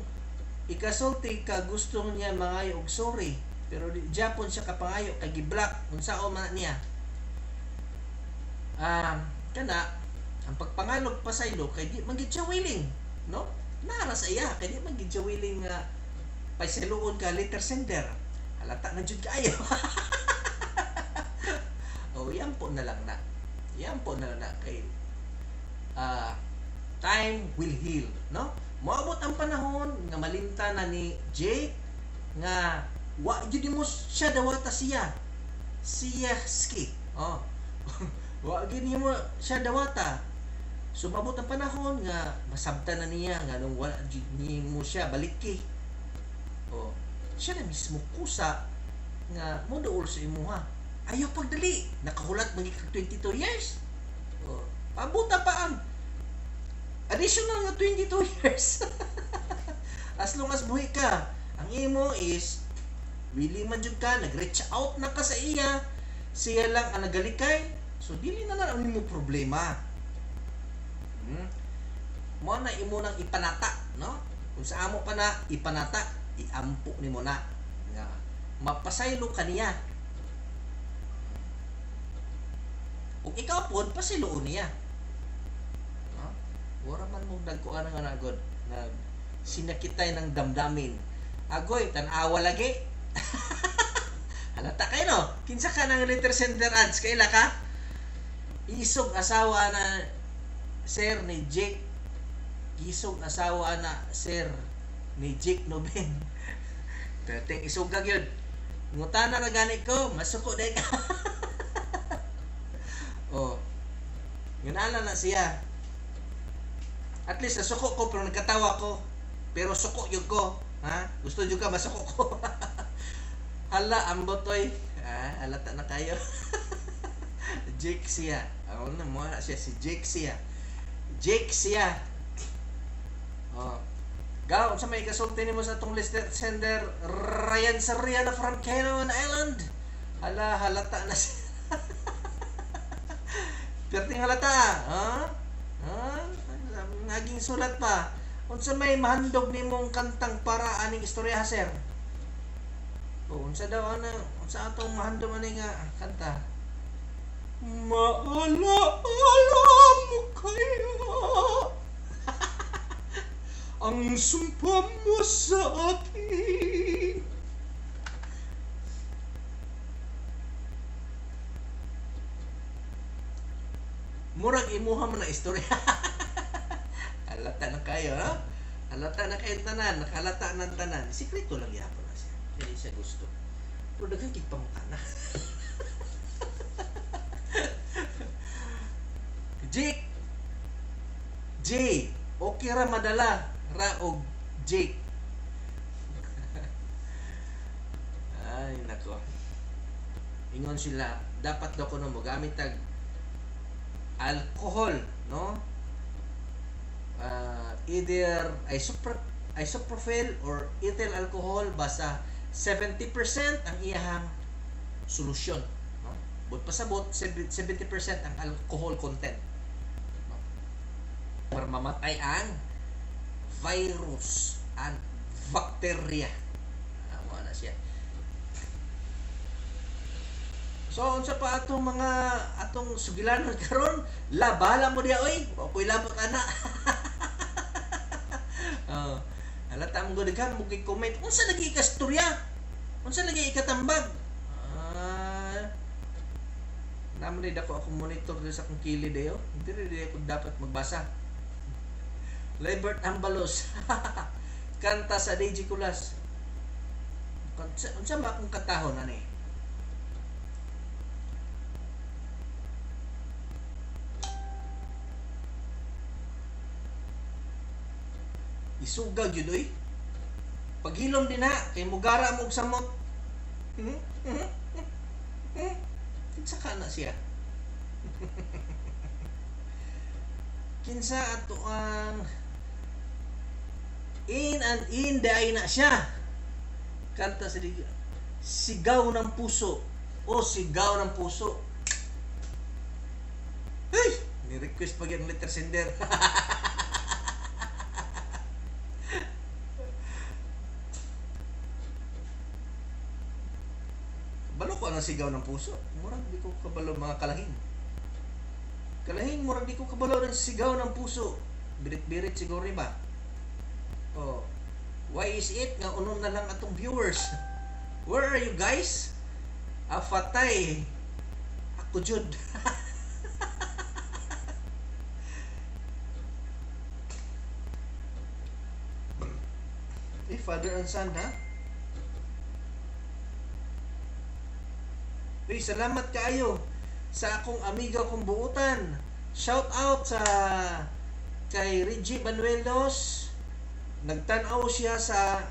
A: ikasulti ka, gusto niya mangayo og sorry. Pero di Japon siya kapangayo, kay gi-block. Kung sao man niya. Kana, ang pagpangalog pa sa ilo, kay di magid siya willing. No? Nara sa iya, kay di magid siya willing nga paisaluon ka letter sender. Halata na jud kaayo. Yan po na lang na. Yan po na lang na kay time will heal, no? Moabot ang panahon nga malinta na ni Jake nga wa jud mo siya dawata siya. Ski. Wa gid mo siya dawata. Sumabot ang panahon nga masabtan na niya nga nung wala jud mo siya baliki. Siya na mismo kusa nga mo duol sa imuha. Ayaw pagdali. Nakahulat magiging 22 years. Pabuta pa ang additional na 22 years. As long as buhi ka, ang imo is willing man jud ka, nag-reach out na ka sa iya, siya lang ang nagalikay, so dili na lang imo problema. Mo na imo nang ipanata, no? Kung sa amo pa na ipanata, iampo nimo na nga mapasaylo kaniya. Kung ikaw po, pasiloon niya. No? Wala man mong nagkuhan nga nagod. Sinakitay ng damdamin. Agoy, tanawa lagi. Halata kayo, no? Kinsa ka ng letter sender ads. Kaila ka? Isog asawa na sir ni Jake. Isog asawa na sir ni Jake Noben. Perting isog kag yun. Ngutana na gani ko, masuko dahil ka. Yun ala na siya. At least nasuko ko pero nagkatawa ko. Pero suko yun ko. Ha? Gusto nyo ka masuko ko. Hala, ambotoy. Halata na kayo. Jake siya. Ako na mo na siya si Jake siya. Jake siya. Gaw, sa may kasulti mo sa itong listed sender Ryan Sarriana from Cayman Island. Hala, halata na siya. Perting halata, naging sulat pa. Unsa may mahandog nimong kantang para aning istorya sir? Unsa daw unsa atong mahandog ani nga kanta? Maala-ala mo kaya ang sumpa mo sa akin. Murag imuha mo na istorya. Halata na kayo, no? Halata na kayo tanan, nakalata ng tanan. Sikreto lang yapon na siya. Hindi siya gusto. Pero daghang kigpamutana. Jake. J. Okay ra madala. Ra og Jake. Ay, nako. Ingon sila, dapat daw ko mo gamit tag alcohol, no? Either isopropyl or ethyl alcohol, basta 70% ang iyahang solusyon, no? But pasabot 70% ang alcohol content, no? Para mamatay ang virus and bacteria. Mo na siya. So, unsa pa atong mga atong sugilan karon? Labala mo diya oy. Wa koy labot ana. Halata mo gud kan mo comment. Unsa lagi ikastorya? Unsa lagi ikatambag? Naman din ako monitor sa akong kilid dayo. Hindi ako dapat magbasa. Libert Ambalos. Kanta sa DJ Kulas. Unsa ba akong katahon ani? Isugag yun oy. Paghilom din ha, kay mugara mo og samot. Kinsa ka na siya? Kinsa ato ang in and in day na siya. Kanta sa Sigaw ng Puso. O Sigaw ng Puso. Hey! Ni-request pa yung letter sender. Balo ko ang Sigaw ng Puso. Murag di ko kabalo mga kalahing. Kalahing murag di ko kabalo ng Sigaw ng Puso. Birit-birit siguro ba? Oh. Why is it nga unon na lang atong viewers? Where are you guys? Afatay. Ako jud. Father and Son, ha? Uy, salamat kaayo sa akong amiga kong buutan. Shout out sa kay Reggie Banuelos. Nagtanaw siya sa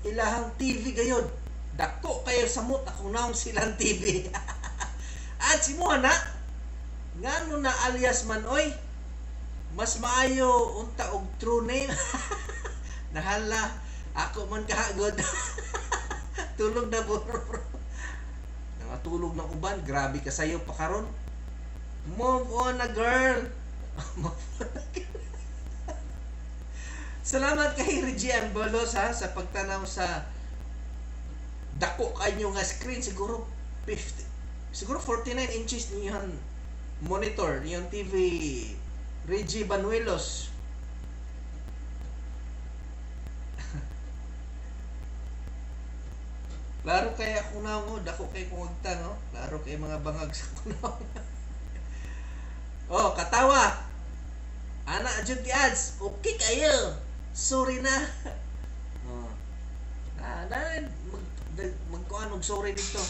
A: ilahang TV gayod. Dako kayo samot akong naong silang TV. At si mo na ngano na alias man oy. Mas maayo unta og true name. Nahala ako man kahagod. Tulog na buro. Nangatulog ng uban, grabe ka sayo pa karon. Move on na girl. Salamat kay Reggie Ambolos ha sa pagtanaw sa dako kanyo nga screen, siguro 50, siguro 49 inches niyan monitor, yung TV Reggie Banuelos. Klaro kaya ako na mo, dako kay kung agtang, no? Klaro kay mga bangag sa kunaw. Oh, katawa. Ana jud ti ads. Okay kayo. Sorry na. Oh. Magkuan og sorry dito.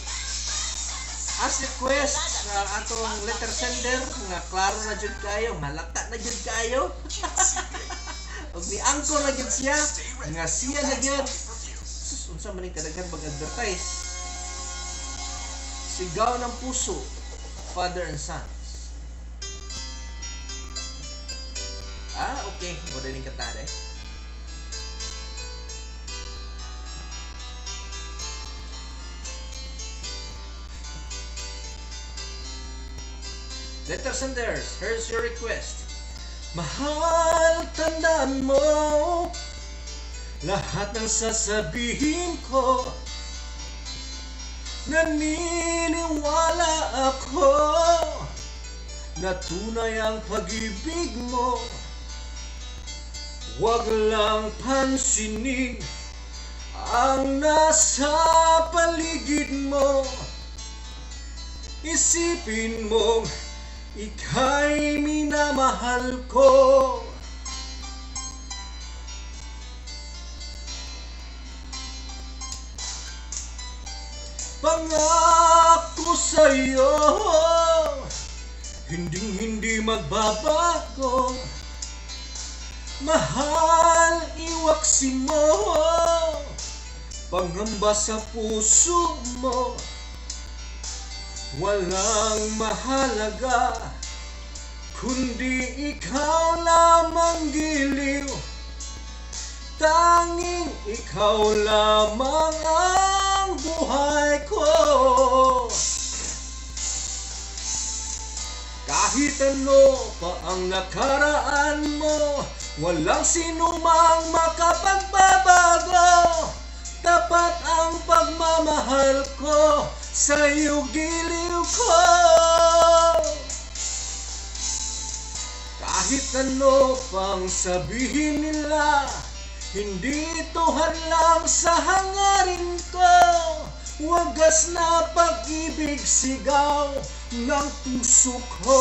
A: As request sa atong letter sender nga klaro na jud kayo, malata na jud kayo. Og ni angkor na jud siya, nga siya na jud. Unsa man ning kadaghan pag-advertise. Sigaw ng Puso, Father and Sons. Okay. Muna ning katade. Letter senders, here's your request. Mahal, tandaan mo lahat ng sasabihin ko. Naniniwala ako na tunay ang pag-ibig mo. Huwag lang pansinin ang nasa paligid mo. Isipin mong ika'y minamahal ko. Pangako sa'yo, hindi magbabago. Mahal, iwaksi mo, pangamba sa puso mo. Walang mahalaga, kundi ikaw lamang giliw. Tanging ikaw lamang ang buhay ko. Kahit ano pa ang nakaraan mo, walang sinumang makapagbabago. Tapat ang pagmamahal ko sa'yo, giliw ko. Kahit ano pang sabihin nila, hindi ito hadlang sa hangarin ko. Wagas na pag-ibig, sigaw ng puso ko.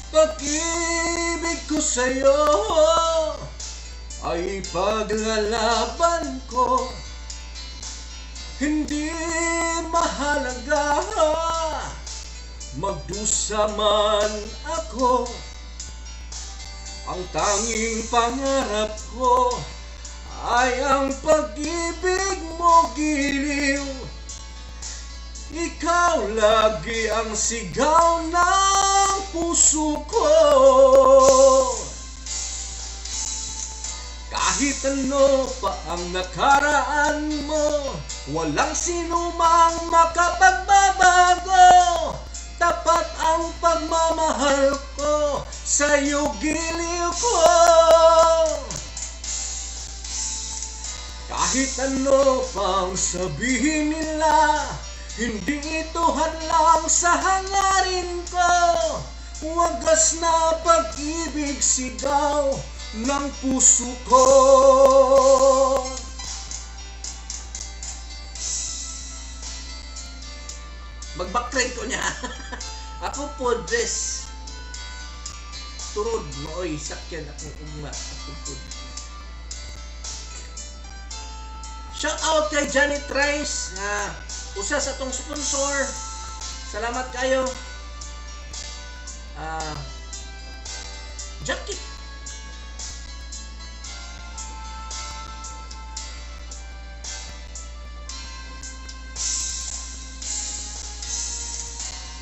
A: Pag-ibig ko sa'yo ay paglalaban ko. Hindi mahalaga magdusa man ako. Ang tanging pangarap ko ay ang pag-ibig mo, giliw. Ikaw lagi ang sigaw ng puso ko. Kahit ano pa ang nakaraan mo, walang sinumang makapagbabago. Tapat ang pagmamahal ko sa'yo, giliw ko. Kahit ano pang sabihin nila, hindi ito hadlang sa hangarin ko. Wagas na pag-ibig, sigaw ng puso ko. Mag-backtrack ko niya. Ako po, dress. Turod mo, oy, sakyan akong ugma. Ako po. Shout out kay Janet Rice na usa sa tong sponsor. Salamat kayo. Jacket.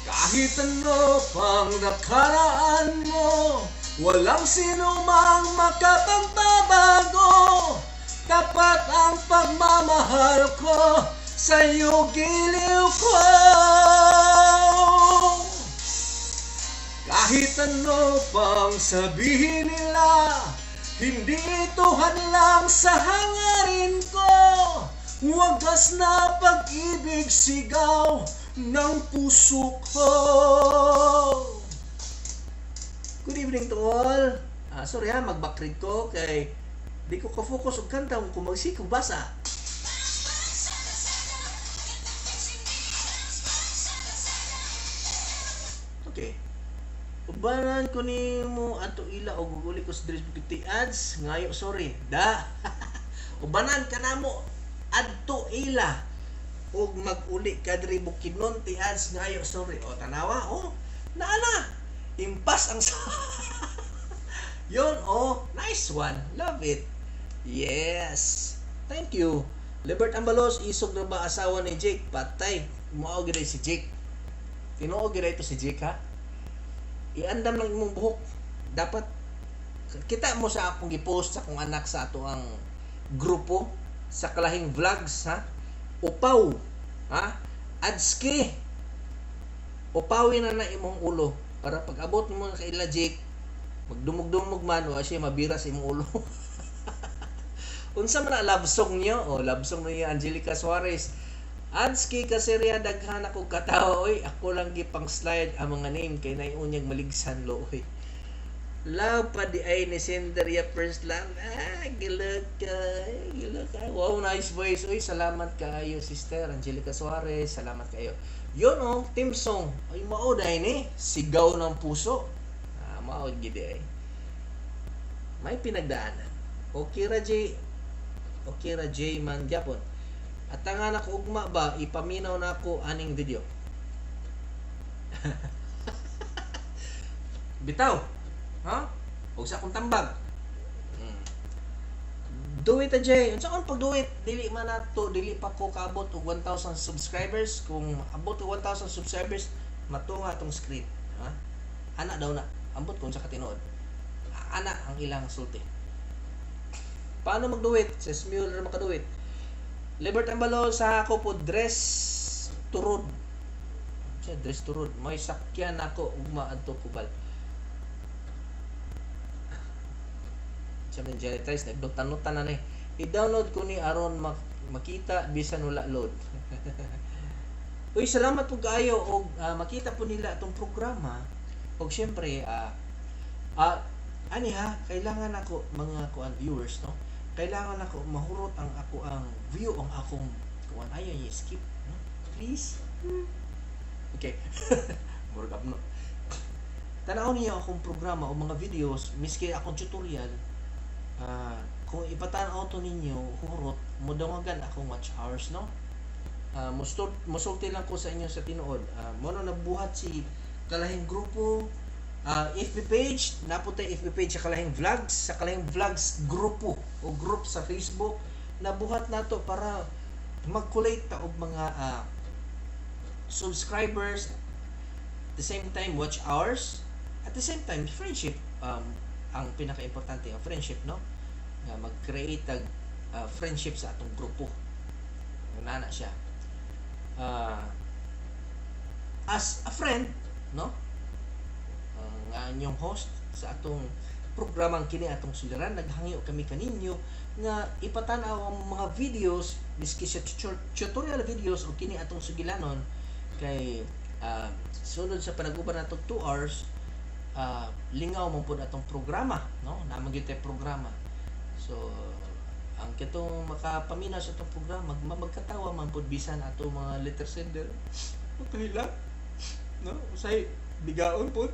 A: Kahit ano pang nakaraan mo, walang sinumang makapagbabago. Tapat ang pagmamahal ko sa'yo, giliw ko. Kahit ano pang sabihin nila, hindi ito hadlang sa hangarin ko. Wagas na pag-ibig, sigaw ng puso ko. Good evening to all. Sorry ha, mag-backread ko kay di ko ka-focus og kanta kung magsikog basa. Okay. Ubanan ko nimo ato ila og uli ko sa dress bukiti ads ngayo, sorry. Da. Ubanan ka namo adto ila og mag-uli ka diri Bukidnon ti ads ngayo, sorry. O tanawa, naana. Impas ang yon, nice one. Love it. Yes. Thank you. Libert Ambalos, isog na ba asawa ni Jake? Patay. Muaw gid si Jake. Tinuo gid ito si Jake, ha? Iandam lang imong buhok. Dapat kita mo sa akong gi-post sa akong anak sa ato ang grupo sa kalahing vlogs, ha? Upaw, ha? Adski. Upawin na imong ulo para pag abot mo kay ila Jake, magdumog-dumog man o siya mabira sa imong ulo. Unsa man na love song niyo? Love song niya Angelica Suarez. Adski kasirya daghan ako katawa, oy, ako lang gipang slide ang mga name kay naiunyag maligsan lo, oy. Love pa di ay ni Cinderia First Love. Gilog ka. Wow, nice voice. Uy, salamat kayo, Sister Angelica Suarez. Salamat kayo. Yun, team song. Ay, mao dahil ni. Sigaw ng puso. Mao gidi ay. May pinagdaanan. Okay ra J man gyapon. At ang anak ugma ba, ipaminaw na ako aning video. Bitaw. Ha? Huwag sa akong tambag. Do it, Jay. Unsa kon pag do it, dili man nato, dili pa ko kaabot og 1,000 subscribers. Kung abot og 1,000 subscribers, matunga atong screen. Ha? Ana daw na. Ambot kung sa katinuod. Ana ang ilang sulti. Paano mag do it? Sa Mueller maka do it. Libert Ambalo sa ako po dress turod. Siya dress turod. May sakyan ako ugma adto kubal. Sabi ni Janet Rice, nagdutan-nutan na ni. I-download ko ni aron makita bisan wala load. Uy, salamat po kayo og makita po nila itong programa. Og syempre, ani ha, kailangan ako mga kuan viewers, no? Kailangan ako mahurot ang ako ang view ang akong kuan. Ayaw niya skip, no? Please. Okay. Murag no. Tanaw niyo akong programa o mga videos, miski akong tutorial. Kung ipatanaw to ninyo, hurot, mudangagan akong watch hours, no? Musulti lang ko sa inyo sa tinuod. Mono nagbuhat si kalahing grupo FB page, napunta FB page sa kalahing vlogs grupo o group sa Facebook. Nabuhat nato para mag-collate ta og mga subscribers, at the same time watch hours, at the same time friendship. Ang pinaka-importante ang friendship, no? Mag-create tag friendship sa atong grupo. Nana siya. As a friend, no? Nga inyong host sa atong programang kini atong suliran, naghangyo kami kaninyo nga ipatanaw ang mga videos, miski sa tutorial videos o kini atong sugilanon kay sunod sa panaguban natong 2 hours, lingaw man pud atong programa, no? Namang gyud tay programa. So ang kitong makapaminaw sa itong programa, magkatawa man pud bisan ato mga letter sender. Pagkahila, no? Usay bigaon pud.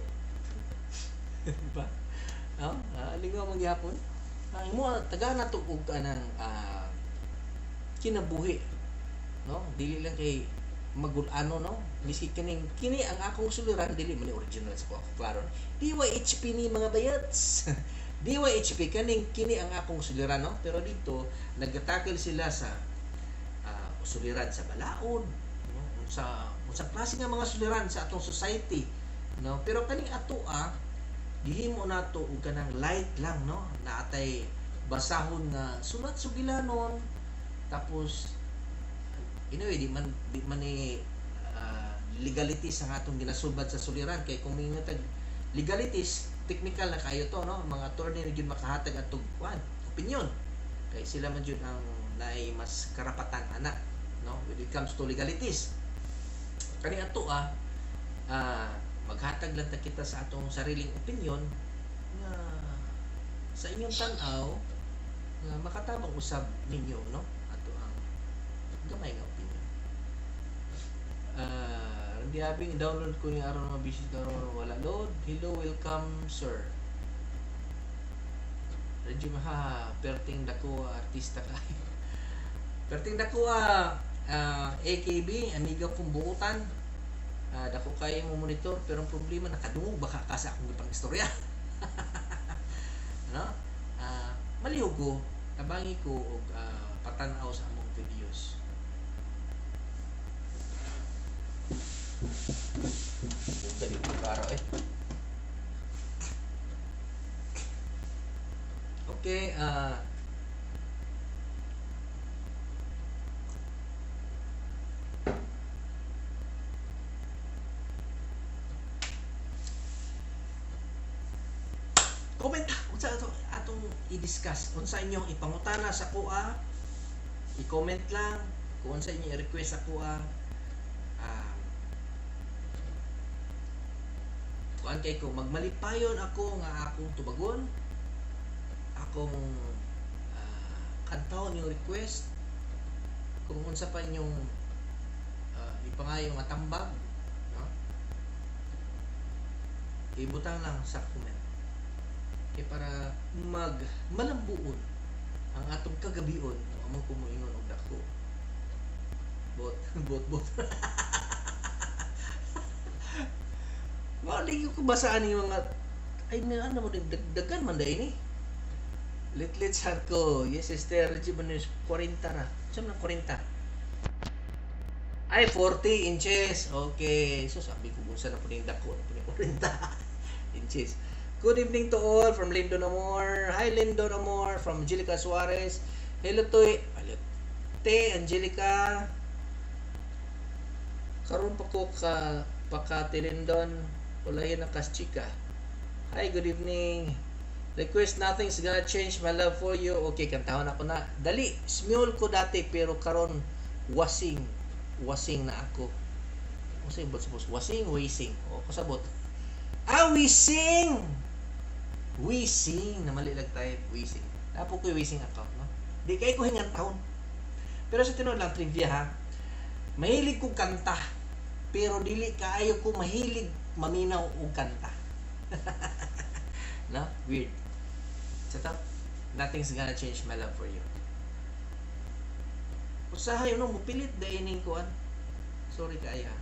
A: Diba? No? Lingaw man gyapon. Ang imo taga na to og kanang kinabuhi, no? Dili lang kay magulano, no? Miski kini ang akong suliran, dili man ni original sa ko klaro. DYHP ni mga bayats. DYHP kini ang akong suliran, no? Pero dito nagatakel sila sa suliran sa balaod, no? Unsa klase nga mga suliran sa atong society, no? Pero kaning ato gihimo nato og kanang light lang, no? Naatay basahon nga sulat sugilanon, tapos anyway di man ni legalities ang atong ginasulbad sa suliran. Kay kung mingatag legalities, technical na kayo to, no? Mga attorney rin yun makahatag at opinion. Kaya sila man yun ang naay mas karapatan ana, no? When it comes to legalities. Kani ato maghatag lang ta kita sa atong sariling opinion nga sa inyong tan-aw nga makatabang usab ninyo, no? Ato ang gamay nga opinion. Hindi abing download ko ni aron mga visit aron wala load. Hello, welcome sir. Radyo maha perting dako artista ka. Perting dako AKB amiga kong buutan. Dako kay mo monitor pero ang problema nakadungog baka kasa akong gipang istorya. No? Malihog ko, tabangi ko og patanaw sa among videos. Dali ko karo Okay, comment unsa atong i-discuss, unsa inyong ipangutana sa kuha, i-comment lang kung unsa inyong i-request sa kuha. Kuan kay ko magmalipayon ako nga akong tubagon, akong kantahon yung request, kung unsa pa inyong ipangayong nga tambag, no? Ibutang lang sa comment kay para malambuon ang atong kagabion, no? Among kumuingon og dako bot Wala ko basaan yung mga ay may ano mo dagdagan man dahil ni lit sad ko. Yes sister, Regibanes 40 na saan na 40 ay 40 inches. Okay, so sabi ko kung saan na po yung dako na po yung 40 inches. Good evening to all from Lindon Amor. Hi Lindon Amor from Angelica Suarez. Hello to Angelica. Karon pa ko pakati Lindon. Wala yan nakas chika. Hi, good evening. Request nothing's gonna change my love for you. Okay, kantahon ako na. Dali, smule ko dati pero karon wasing na ako. Wasing bot suppose wasing. O kasabot. Wising na mali lang tayo. Wising. Napo ko wising account, no? Di kay ko hingan taon. Pero sa tinuod lang trivia ha. Mahilig ko kanta. Pero dili kaayo ko mahilig maminaw og kanta. No? Weird. Set up. Nothing's gonna change my love for you. Usahay no mupilit daining kuan. Sorry kaayo ha.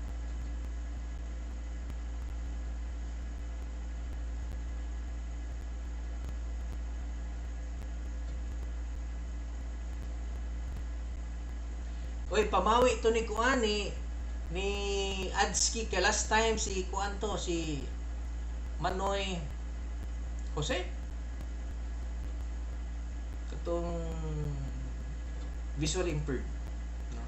A: Oy, pamawi to ni kuan ni Adski kay last time si kuan to si Manoy Jose katong visually impaired, no?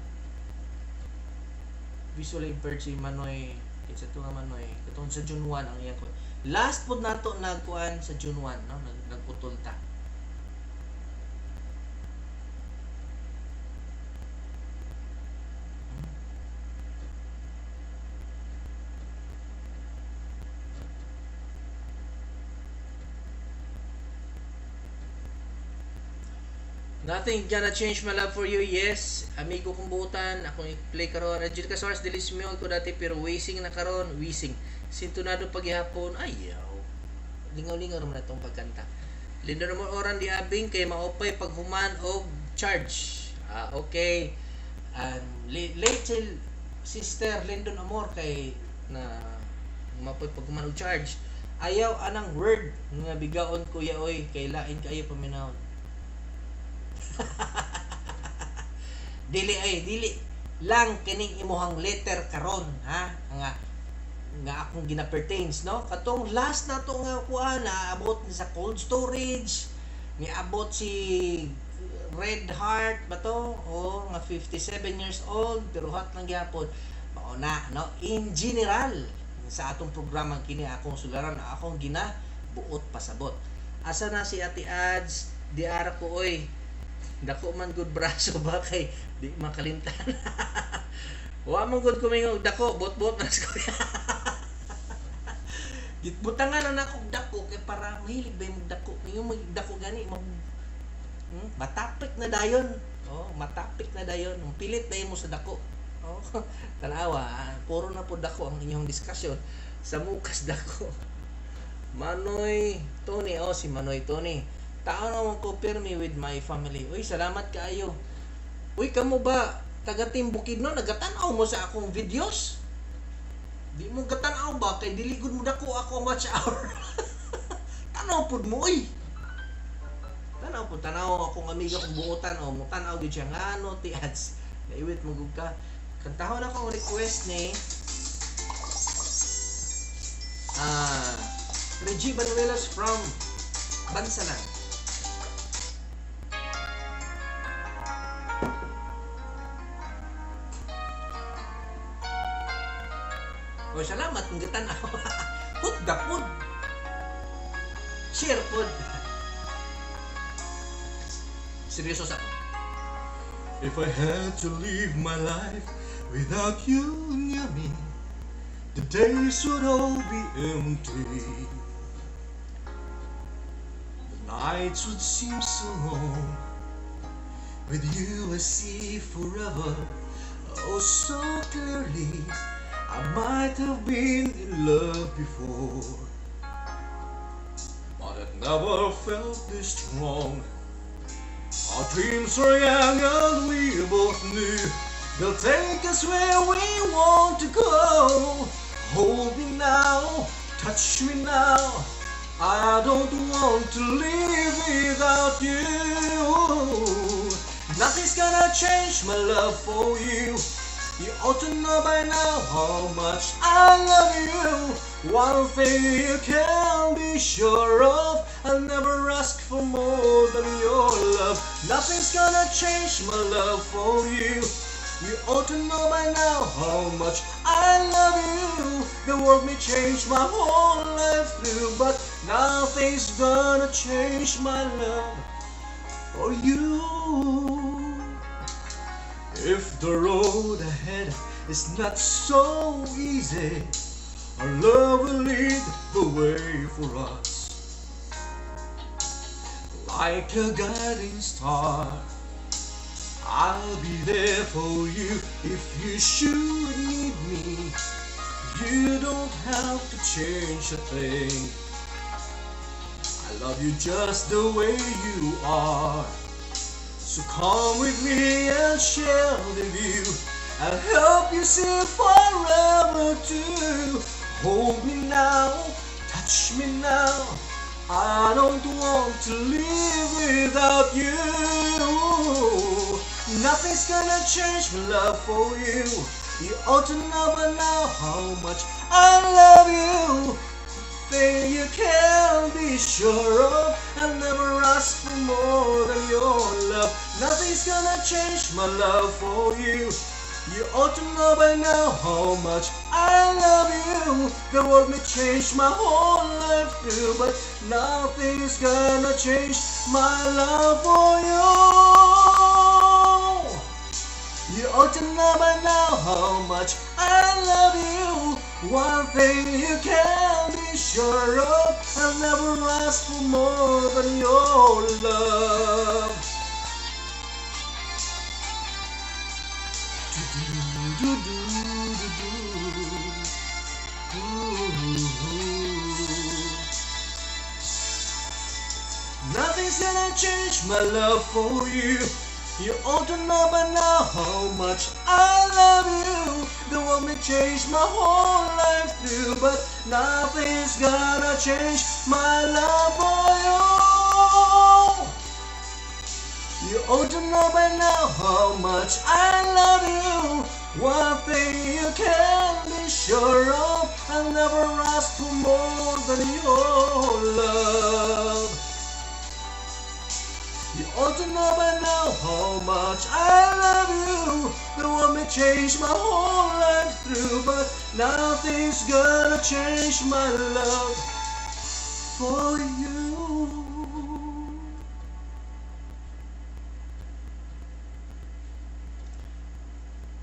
A: Visually impaired si Manoy kinsa to nga Manoy katong sa June 1 ang iyang last pod nato nagkuan sa June 1, no? Nagputol ta. Nothing gonna change my love for you. Yes, amigo kong buutan, akong i-play karon. Adjud ka source delismio ko dati pero wasting na karon, wasting. Sintunado paghihapon, ayaw. Lingaw-lingaw naman itong pagkanta. Lindo naman oran di abing kay maupay paghuman og charge. Okay. Late sister Lindon Amor kay na maupay paghuman og charge. Ayaw anang word nga bigaon kuya oy kay lain kayo paminawon. dili lang kining imuhang letter karon ha nga akong gina-pertains, no? Katong last na to nga kuan na abot ni sa cold storage ni abot si Red Heart ba to o nga 57 years old pero hot lang gyapon mao na, no? In general sa atong programa kini akong sularan akong ginabuot pasabot asa na si Ate Ads di ara ko oy dako man good braso ba kay di makalimtan. Wa man good kumingog dako bot-bot na ko. Gitbutangan na ako dako kay para mahilig ba yung dako. Yung magdako gani matapik na dayon. Oh, matapik na dayon. Pilit na mo sa dako. Oh, tanawa, puro na po dako ang inyong diskusyon sa mukas dako. Manoy Tony, si Manoy Tony. Tao naman ko pirmi with my family. Uy, salamat kaayo. Uy, kamo ba taga Team Bukidnon nagatanaw mo sa akong videos? Di mo gatanaw ba kay diligod mo dako ako watch hour. Tanaw pud mo uy. Tanaw akong amiga kong buutan mo tanaw gyud siya ngano ti ads. Naiwit mo gud ka. Kantahon akong request ni Reggie Banuelos from Bansalan. O salamat kung gitanaw. Put the food. Share food. Seryoso sa If I had to live my life without you near me, the days would all be empty. The nights would seem so long. With you I see forever, oh so clearly. I might have been in love before, but I've never felt this strong. Our dreams were young and we both knew they'll take us where we want to go. Hold me now, touch me now. I don't want to live without you. Nothing's gonna change my love for you. You ought to know by now how much I love you. One thing you can be sure of, I'll never ask for more than your love. Nothing's gonna change my love for you. You ought to know by now how much I love you. The world may change my whole life through, but nothing's gonna change my love for you. If the road ahead is not so easy, our love will lead the way for us. Like a guiding star, I'll be there for you if you should need me. You don't have to change a thing. I love you just the way you are. So come with me and share the view. I'll help you see forever too. Hold me now, touch me now. I don't want to live without you. Nothing's gonna change my love for you. You ought to know by now how much I love you. Thing you can be sure of. I'll never ask for more than your love. Nothing's gonna change my love for you. You ought to know by now how much I love you. The world may change my whole life through, but nothing's gonna change my love for you. You ought to know by now how much I love you. One thing you can be sure of, I'll never ask for more than your love. Nothing's gonna change my love for you. You ought to know by now how much I love you. The world may change my whole life through, but nothing's gonna change my love for you. You ought to know by now how much I love you. One thing you can be sure of, I'll never ask for more than your love. You ought to know by now how much I love you. The world may change my whole life through, but nothing's gonna change my love for you.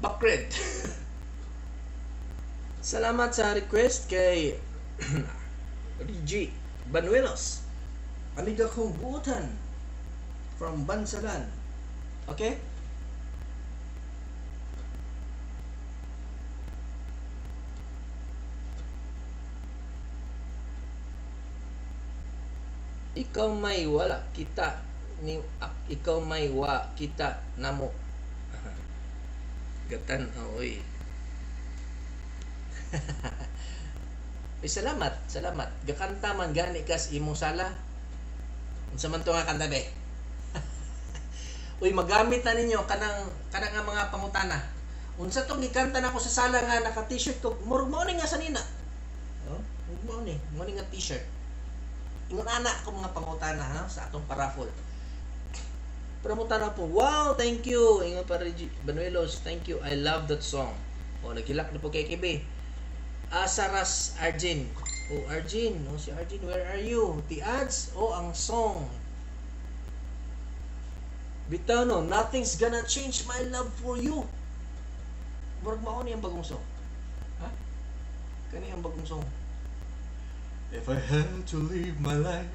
A: Bakred. Salamat sa request kay Rigi Banuelos. Amiga kong buutan from Bansalan. Okay? Ikaw may wala kita ni ikaw may wa kita namo. Gatan oy. Salamat. Gakanta man gani kas imong sala. Unsa man to nga kanta be? Uy, magamit na ninyo kanang nga mga pangutana. Unsa tong gikanta nako sa sala nga naka t-shirt ko, murag mao ni nga sanina. Oh, mao ni nga t-shirt. Ingon ana ko mga pangutana ha sa atong paraffol. Pangutana po. Wow, thank you. Ingon pa Rigi Banuelos, thank you. I love that song. Oh, nagilak na po kay KB. Asaras Arjin. Oh, Arjin. Oh, si Arjin, where are you? The ads? Oh, ang song. Bitano, nothing's gonna change my love for you. Murag mao ni ang bagong song. Ha? Kani ang bagong song. If I had to live my life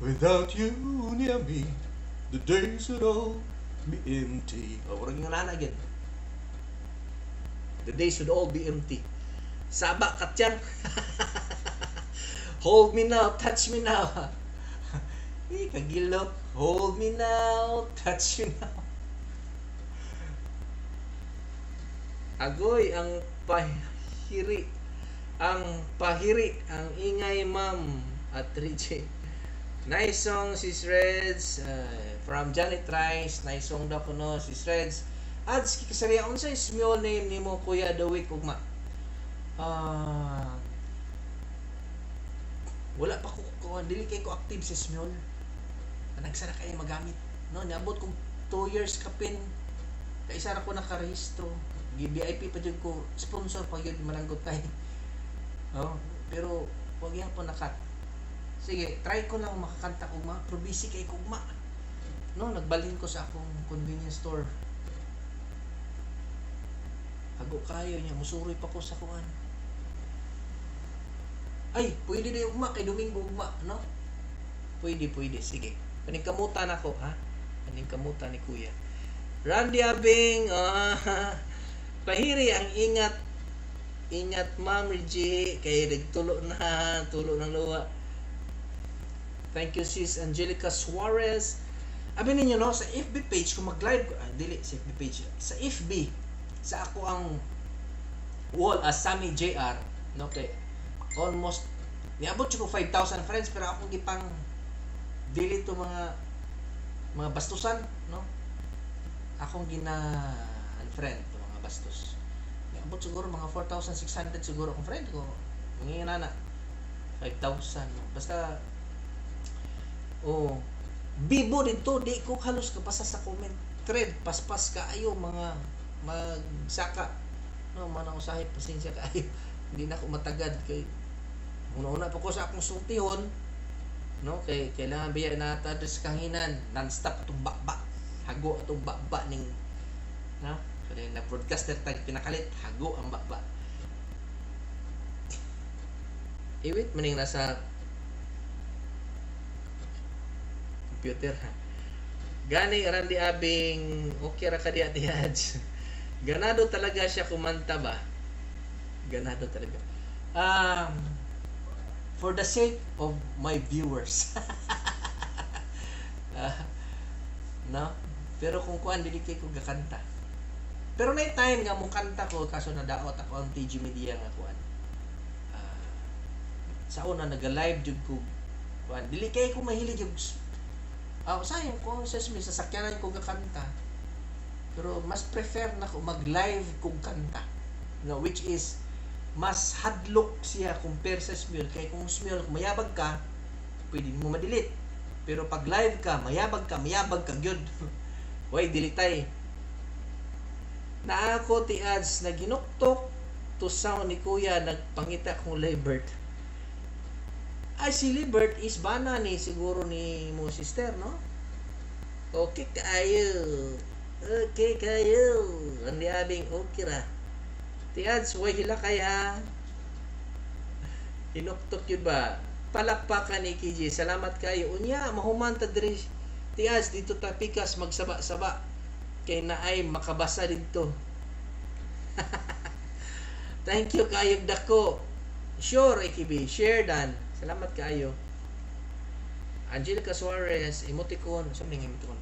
A: without you near me, the days would all be empty. Oh, murag nga nana again. The days would all be empty. Saba katyang. Hold me now, touch me now. Kagilok. Hold me now, touch you now. Agoy ang pahiri. Ang ingay ma'am at Richie. Nice song sis Reds. From Janet Rice. Nice song daw ko no sis Reds. Ads kikasariya unsa small name nimo Kuya Dawik ugma. Wala pa ko dili kay ko active sa small. Nagsara kayo magamit. No, niabot kong 2 years kapin. Kaisa ra ko nakarehistro. VIP pa jud ko, sponsor pa yun mananggot kay. Oh, pero wag yan po nakat. Sige, try ko lang makakanta ugma, pero busy kay ugma. No, nagbalhin ko sa akong convenience store. Hago kayo niya, musuroy pa ko sa kuan. Ay, pwede na ugma kay Domingo ugma, no? Pwede, sige. Kaning kamutan ako, ha? Kaning kamutan ni Kuya. Randy Abing, pahiri ang ingat Ma'am Reggie, kay nagtulo ng luwa. Thank you sis Angelica Suarez. Abi ninyo no, sa FB page kung mag-live ko, dili sa FB page, sa FB, sa ako ang wall as Sammy JR, no, kay almost niabot ko 5,000 friends, pero akong gipang dili to mga bastusan, no? akong gina-unfriend to mga bastos. Abot siguro mga 4,600 siguro akong friend ko. Ngayon na 5,000. Basta, bibo dito, di ko halos kapasa sa comment thread, paspas kaayo mga magsaka. No, manang usahay, pasensya kaayo. Hindi na ako matagad kay una-una pa ko sa akong sultihon. No, kay kailangan biya na sa kanginan, non-stop atong bakba. Hago atong bakba ning no? Kaya na-broadcaster tag pinakalit, hago ang bakba. Iwit maning nasa computer. Gani Randy Abing, okay ra ka di atihad. Ganado talaga siya kumanta ba? Ganado talaga. For the sake of my viewers. No? Pero kung kuan dili kay ko gakanta. Pero may time nga mo kanta ko kaso nadaot ako ang TG Media nga kuan. Sa una naga-live jud ko kuan. Dili kay ko mahilig jud. Sayang ko sa sasakyanan ko gakanta. Pero mas prefer na ko mag-live kung kanta. No, which is mas hadlok siya compare sa smell. Kaya kung smell, mayabag ka, pwede mo ma-delete. Pero pag live ka, mayabag ka gyud. Way dilitay. Na ako ti ads na ginuktok to sound ni kuya nagpangita kong Libert. Ay si Libert is bana ni siguro ni mo sister, no? Okay kayo. Okay kayo. Andi abing okay ra. Ti ads way hila kaya. Inuktok yun ba? Palakpakan ni KJ. Salamat kayo. Unya mahuman ta diri. Ti ads dito ta pikas magsaba-saba. Kay naay makabasa dito. Thank you kayo dako. Sure AKB, share dan. Salamat kayo. Angelica Suarez, emoticon, something emoticon,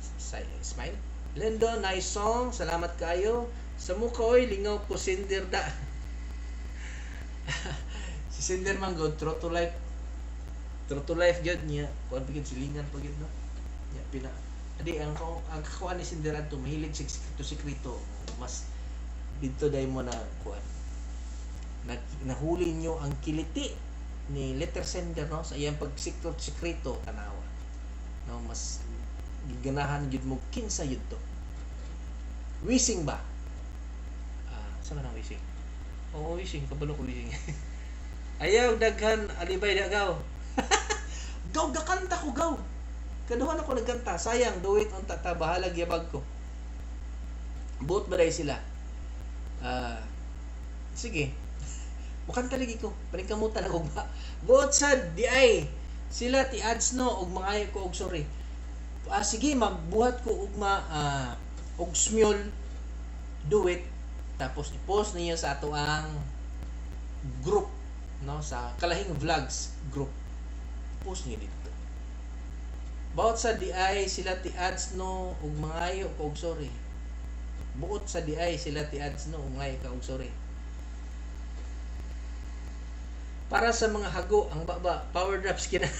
A: smile. Lindo, nice song. Salamat kayo. Sa mukha oy lingaw ko Cinder da. Si Cinder man god true to life. True to life gyud niya. Kuan bigid silingan pa gyud no. Ya pina Adi, ang kakuan ni Sinderan to, mahilig sikreto. Mas dito dahil mo na kuan. Nahuli nyo ang kiliti ni letter sender, no? Sa iyang pagsikreto, tanawa. No, mas ganahan yun mo, kinsa yun to. Wising ba? Saan ka na wising? Oo, wising. Kabalo ko wising. Ayaw, daghan, alibay, dagaw. Gaw, gakanta ko, gaw. Kaduhan ako nagkanta. Sayang, do it on tata. Bahalag yabag ko. Buot ba dahil sila? Sige. Mukanta lagi ko. Paningkamutan ako ba? Buot sa di-ay. Sila ti ads no. Og mangayo ko og sorry. Sige, magbuhat ko og og smule. Do it. Tapos i-post niyo sa ato ang group. No? Sa Kalahing Vlogs group. Post niyo dito. Bawat sa DI sila ti ads no ug mangayo ko og sorry. Buot sa DI sila ti ads no ug mangayo ka og sorry. Para sa mga hago ang baba power drops kina.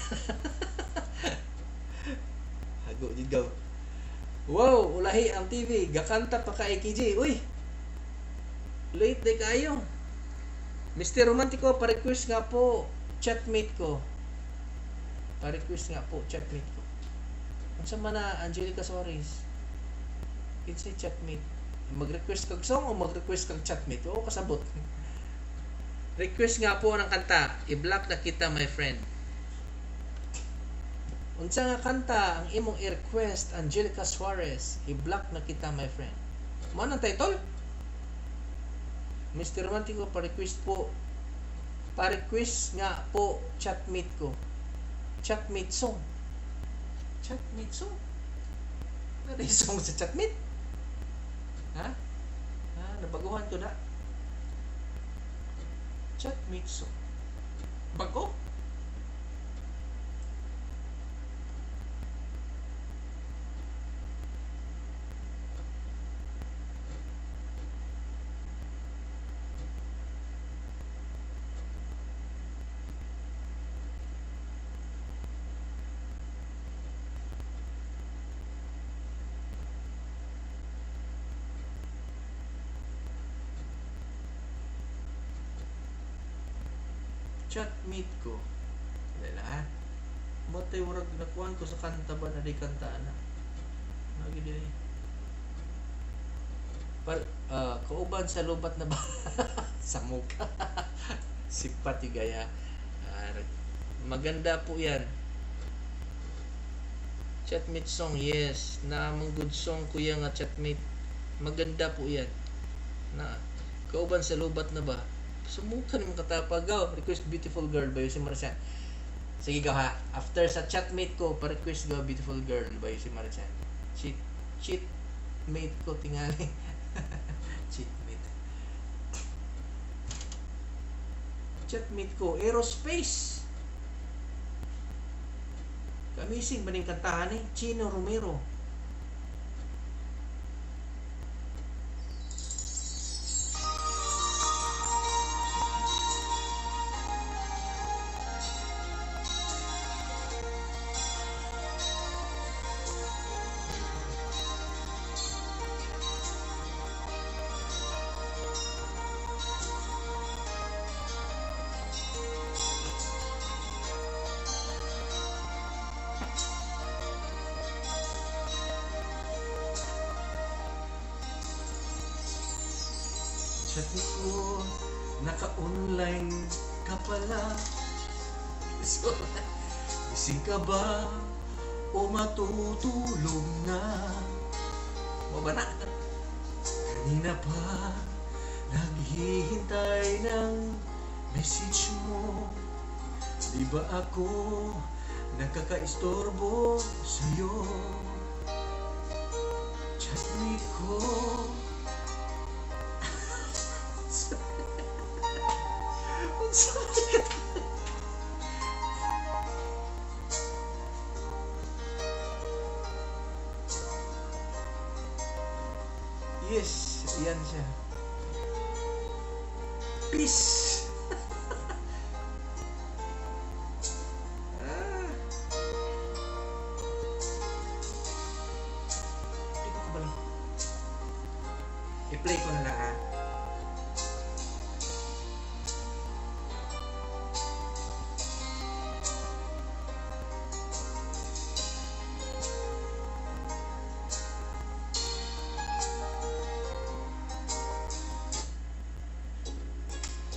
A: Hago jud gaw. Wow, ulahi ang TV, gakanta pa ka KJ. Uy. Late day kayo. Mr. Romantico, pa-request nga po chatmate ko. Pa-request nga po chatmate ko. Unsa man na Angelica Suarez? It's a chatmate. Mag-request kag song o mag-request kag chatmate? Oo, kasabot. Request nga po ng kanta. I-block na kita, my friend. Unsa nga kanta ang imong i-request, Angelica Suarez? I-block na kita, my friend. Mo ang title? Mr. Romantico, pa-request po. Pa-request nga po chatmate ko. Chatmate song. Chatmate song? Ano yung song sa chatmate? Ha? Nabaguhan ko na. Chatmate song. Bago? chatmate ko. Dala ha. Matay murag nakuan ko sa kanta ba na di kanta na. Lagi dili. Kauban sa lubat na ba? Sa mukha. Sipati gaya. Maganda po yan. Chatmate song, yes. Naamang good song kuya nga chatmate. Maganda po yan. Na kauban sa lubat na ba? Sa mukha naman katapagaw. Request beautiful girl ba yun si Marcian? Sige gaw ha. After sa chatmate ko, pa-request gaw beautiful girl ba yun si Marcian? Cheat mate ko tingali. Cheatmate. Chatmate ko, aerospace. Kamising ba ning kantahan eh? Chino Romero. Chat ko, naka-online ka pala. So, gising ka ba o matutulog na? O ba na? Kanina pa naghihintay ng message mo. Di ba ako nakaka-istorbo sa'yo? Chatmate ko, yes, yan siya. Peace. Di ko kabalo. I-play ko na lang ha.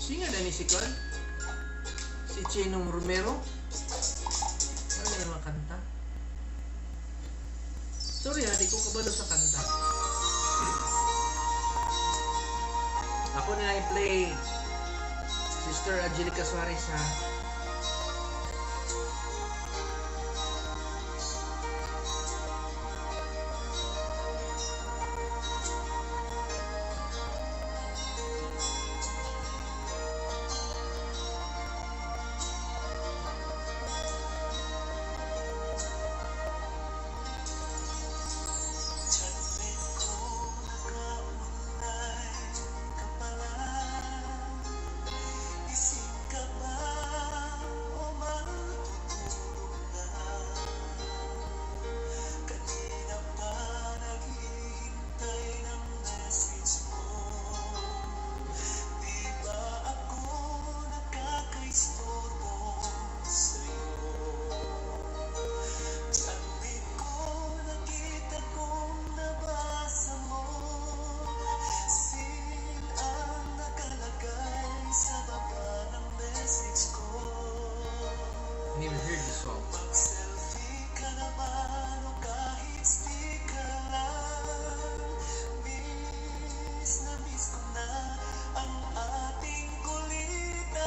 A: Singa na ni si Kwan? Si Chino Romero? Ano yung mga kanta? Sorry ha, di ko kabalo sa kanta. Ako na lang i-play Sister Angelica Suarez ha. Never heard this song.
D: Mag-selfie ka naman o kahit sticker lang. Miss na miss ko na ang ating kulitan.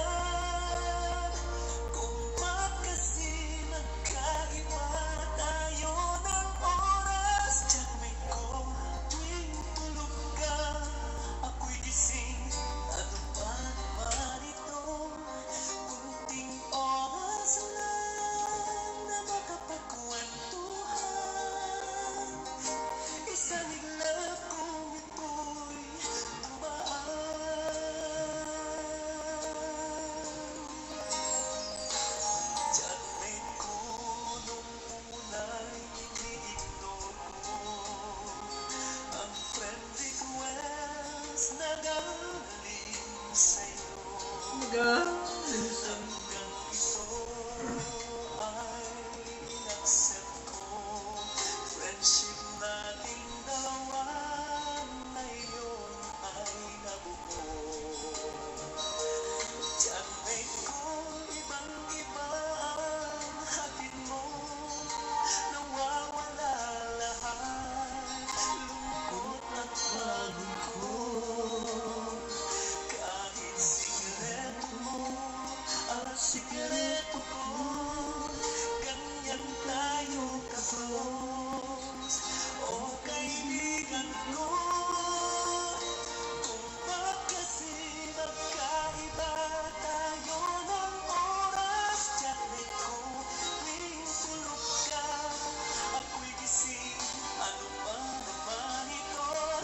D: Kung ba't kasi nagkaiba tayo ng oras. Chatmate ko, tuwing tulog ka, ako'y gising. Ano ba naman ito? Kunting oras lang na makapagkwentuhan. Isang iglap kung ito'y dumaan. Chatmate ko nung una'y ini-ignore ko ang friend request na galing sa'yo.
A: Magaling.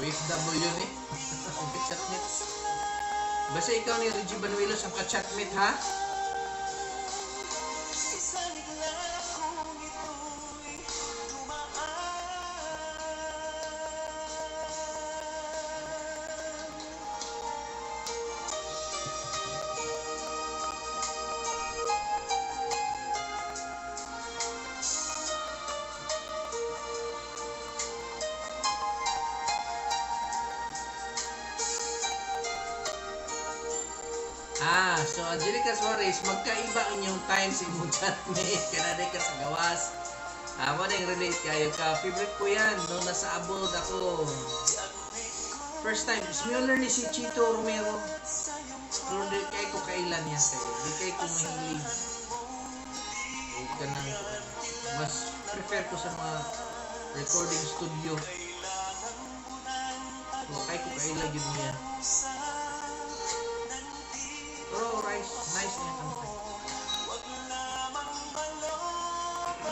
A: OFW ni. Ang ka-chatmate. Basta ikaw ni Reggie Banuelos ang ka-chatmate ha?
D: Isanig lang kung ito'y dumaan.
A: So Angelica Suarez, magkaiba inyong time sa imong chatmate. Kanaday ka sa gawas. Mo na yung relate kayo ka. Favorite ko yan. Nung nasa abroad ako. First time. Similar ni si Chito Romero. Pero di kayo ko kailan yan kayo. Di kayo ko mahilig. Ganang, mas prefer ko sa mga recording studio. So kayo ko kailan yun mo yan. Pero nice niya kanta.
D: Wag lamang malokohan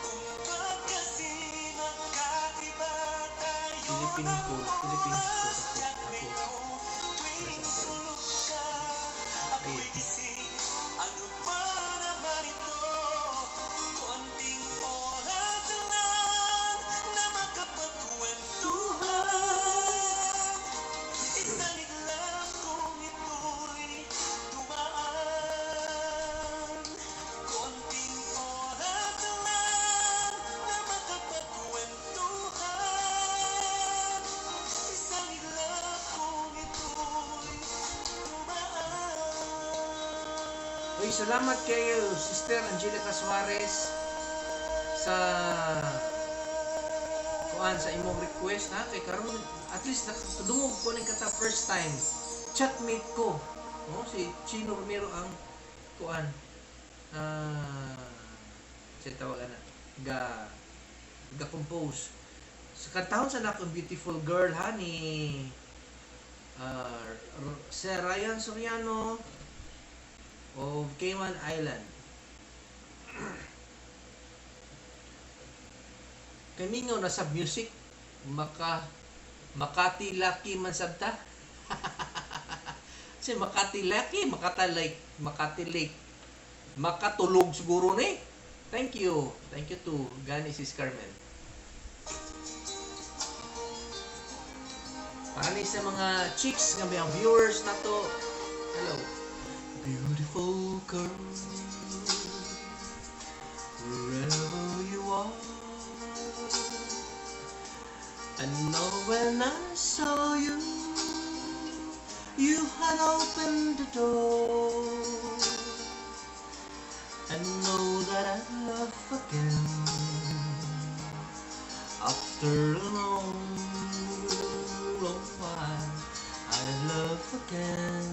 D: kung kasi magkaiba tayo.
A: Philippine ko ako.
D: Tuwing tulog ka, ako'y gising. Ano ba naman ito? Konting oras lang na makapagkwentuhan. Isanig lang kung ito'y dumaan. Konting oras lang na makapagkwentuhan. Isanig lang kung ito'y dumaan.
A: Uy, salamat kayo, Sister Angelica Suarez sa sa imong request ha. Kay karon at least nakatudungog ko ning kata first time. Chatmate ko. No, si Chino Romero ang siya tawagan na ga compose. Sa kantahon sa nakong Beautiful Girl ha ni Sir Ryan Soriano of Cayman Island. Kaningo na sa music Makati Lucky man sabta. Si Makati Lucky, Makati Lake. Makatulog siguro ni. Thank you to Gani Sis Carmen. Para ni sa mga chicks nga mga viewers na to. Hello. Beautiful girl, wherever you are. I know when I saw you, you had opened the door. I know that I love again after a long while. I love again.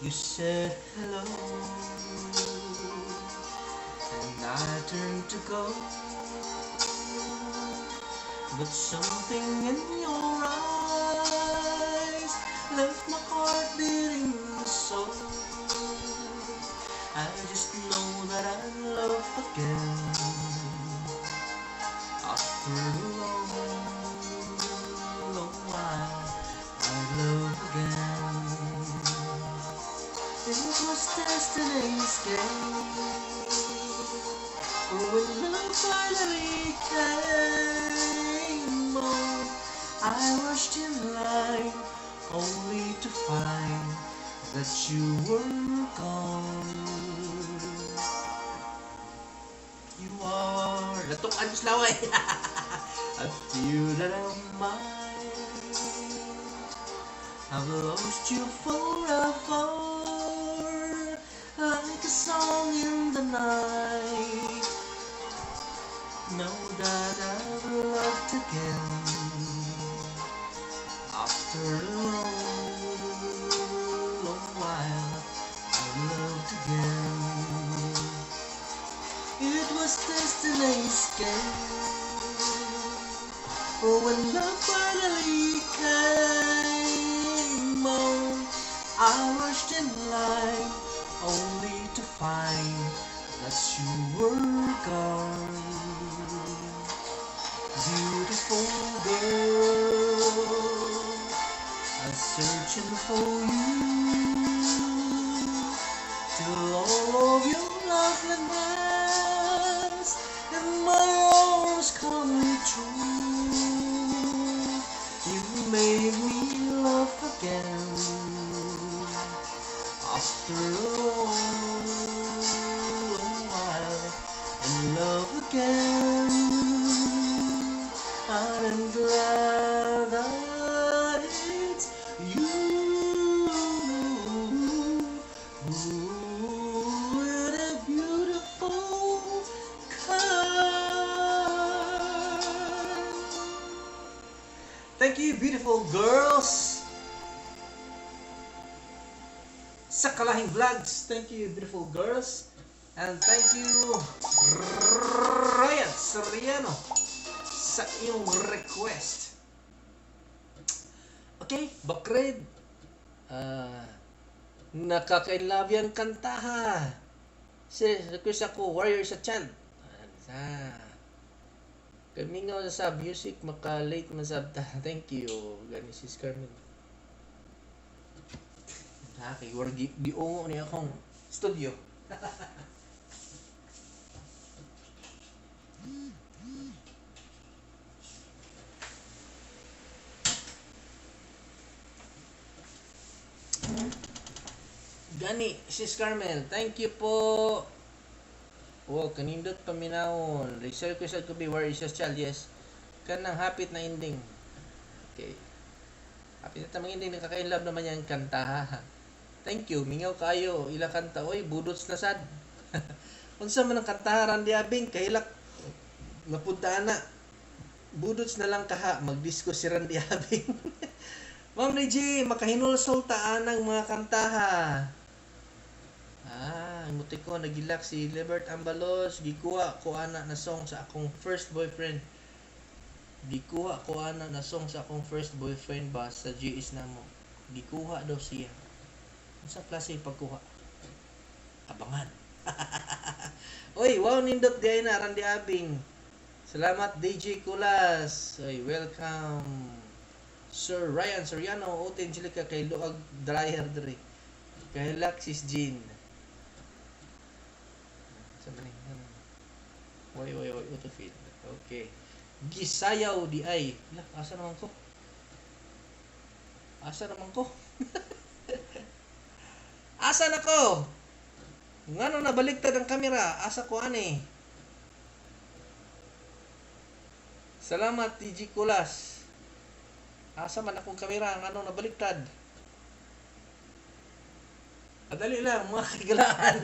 A: You said hello, and I turned to go. But something in your eyes left my heart beating so. I just know that I love again after a long while. I love again. It was destiny's game. When love finally came on, I rushed in line only to find that you were gone. You are Datuk Agus Laway. I feel that I might have lost you forever, like a song in the night. Know that I've loved again after a long while. I loved again. It was destiny's game. For when love finally came on, I rushed in line only to find that you were gone. beautiful girl, I'm searching for you. To all of your loveliness and my arms coming true. You made me love again after a while, and love again. I'm glad that it's you. What a beautiful kind. Thank you, beautiful girls. Sa Kalahing Vlogs, thank you, beautiful girls. And thank you, Ryan Soriano, sa iyong request. Okay, Bakred. Nakaka-inlove yan kanta ha. Request ako, Warrior sa Chant. Kamingaw sa music, maka-late man sa thank you, gani sis Carmen. Kay Wargi, giungo niya akong studio. Gani, sis Carmel, thank you po. Oh, kanindot paminawon. Research ko sa kubi where is your child? Yes. Kanang hapit na ending. Okay. Hapit na tamang ending, nakaka-inlove naman yan kanta ha. Thank you, mingaw kayo. Ila kanta, oy, budots na sad. Unsa man ang kanta Randy Abing, kahilak napunta na. Budots na lang kaha, mag-disco si Randy Abing. Ma'am Reggie, makahinulsol taan ang mga kanta ha. Imuti ko, nagilak si Libert Ambalos, gikuha ko ana na song sa akong first boyfriend. Gikuha ko ana na song sa akong first boyfriend ba sa GS na mo. Gikuha daw siya. Sa klase pagkuha. Abangan. Oy, wow, nindot di na Randy Abing. Salamat DJ Kulas. Oy, welcome. Sir Ryan Soriano, Ote Angelica kay Luag Dryer diri. Kay Laxis Jean. Sabi ni. Oy, autofill. Okay. Gisayaw di ay. Lah, asa naman ko? Asa naman ko? Asa na ko? Ngano nabaliktad ang kamera? Asa ko ani? Salamat TG Kulas. Asa man akong kamera? Ngano nabaliktad? Adali lang mga kagilaan.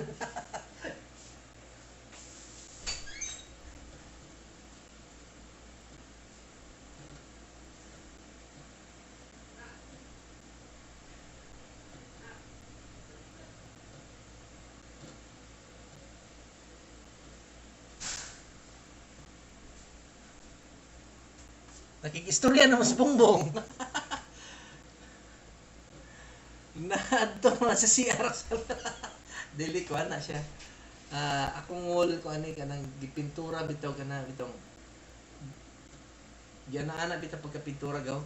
A: Nakikistorya na mas bongbong. Naadto na sa CR. Dili ko na siya. Akong wall ko ani kanang gipintura bitaw kana bitong. Yan na ana bitaw pagkapintura gaw.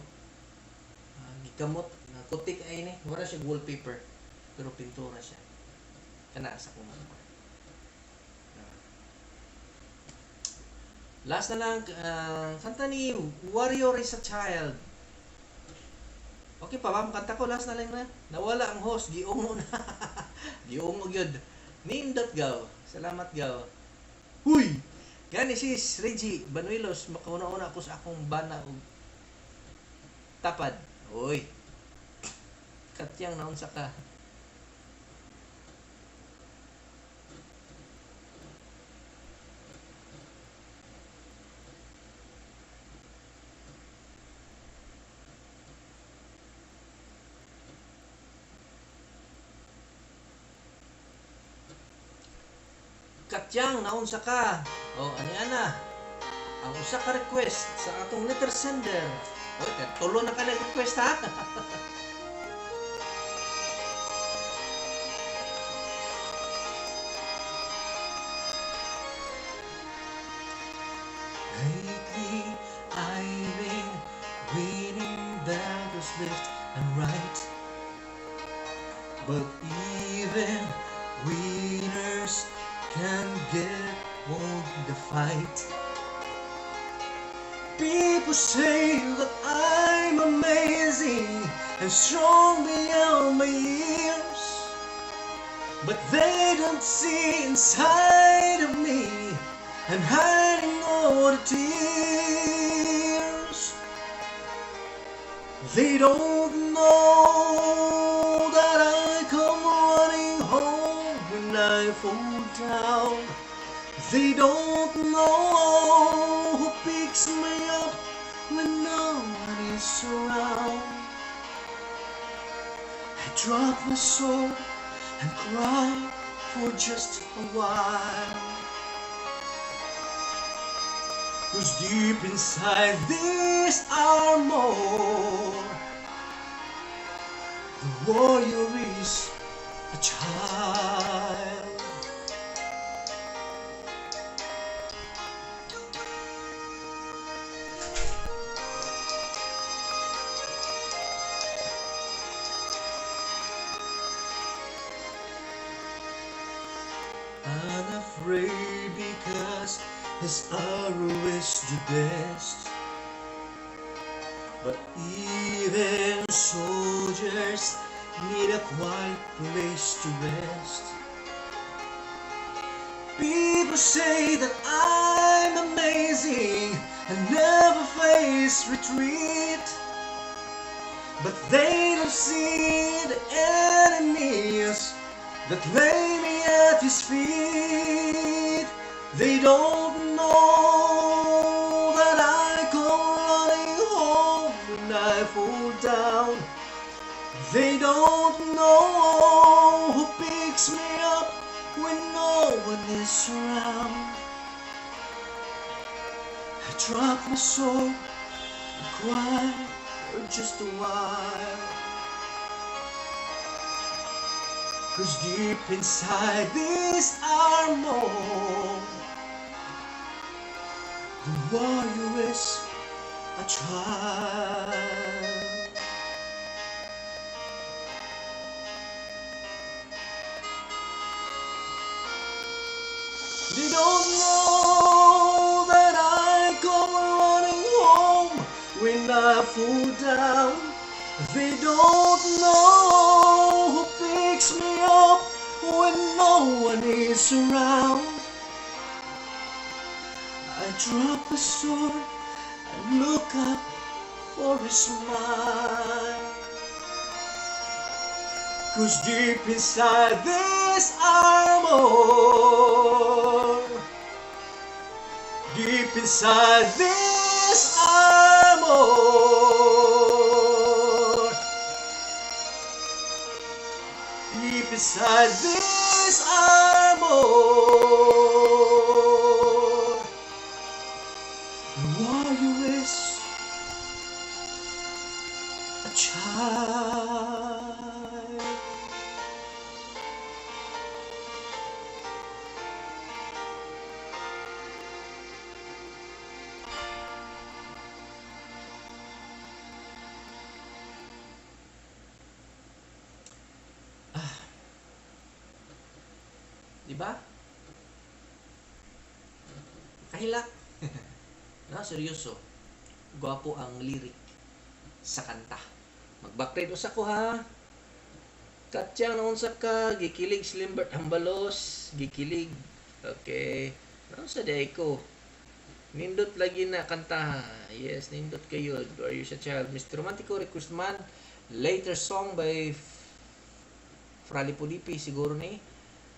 A: Gikamot na kutik ay ni, wala siya wallpaper pero pintura siya. Kana sa kuno. Last na lang, kanta ni Warrior is a Child. Okay pa ba? Kanta ko, last na lang na. Nawala ang host, giungo na. Giungo yun. Nindot gaw. Salamat gaw. Huy! Gani sis, Reggie, Banuelos, makauna-una ako sa akong bana o tapad. Uy! Katyang naunsa ka. Katyang, naunsa ka. Ani ana. Ang usa ka request sa atong letter sender. Tulo na ka nag-request ha. Lately, left and right. But even winners can get won the fight. People say that I'm amazing and strong beyond my years, but they don't see inside of me and hiding all the tears. They don't know that I come running home when I fall down. They don't know who picks me up when no one is around. I drop my sword and cry for just a while. 'Cause deep inside this armor, the warrior is a child. Unafraid because his arrow is the best. But even soldiers need a quiet place to rest. People say that I'm amazing and never face retreat, but they don't see the enemies that lay me at his feet. They don't know that I come running home when I fall down. They don't know who picks me up when no one is around. I drop my sword and cry for just a while. 'Cause deep inside this armor, the warrior is a child. They don't know that I come running home when I fall down. They don't know who picks me up when no one is around. I drop the sword and look up for a smile. 'Cause deep inside this armor, deep inside this armor, deep inside this armor, the warrior is a child. Diba? Kahilak. No, seryoso. Gwapo ang lyric sa kanta. Mag-backtrade usa ko ha. Katyang naon sa ka, gikilig si Limbert Hambalos, gikilig. Okay. Naon sa day ko. Nindot lagi na kanta. Yes, nindot kayo. Are you a child? Mr. Romantico Request Man. Later song by Frali Pulipi siguro ni.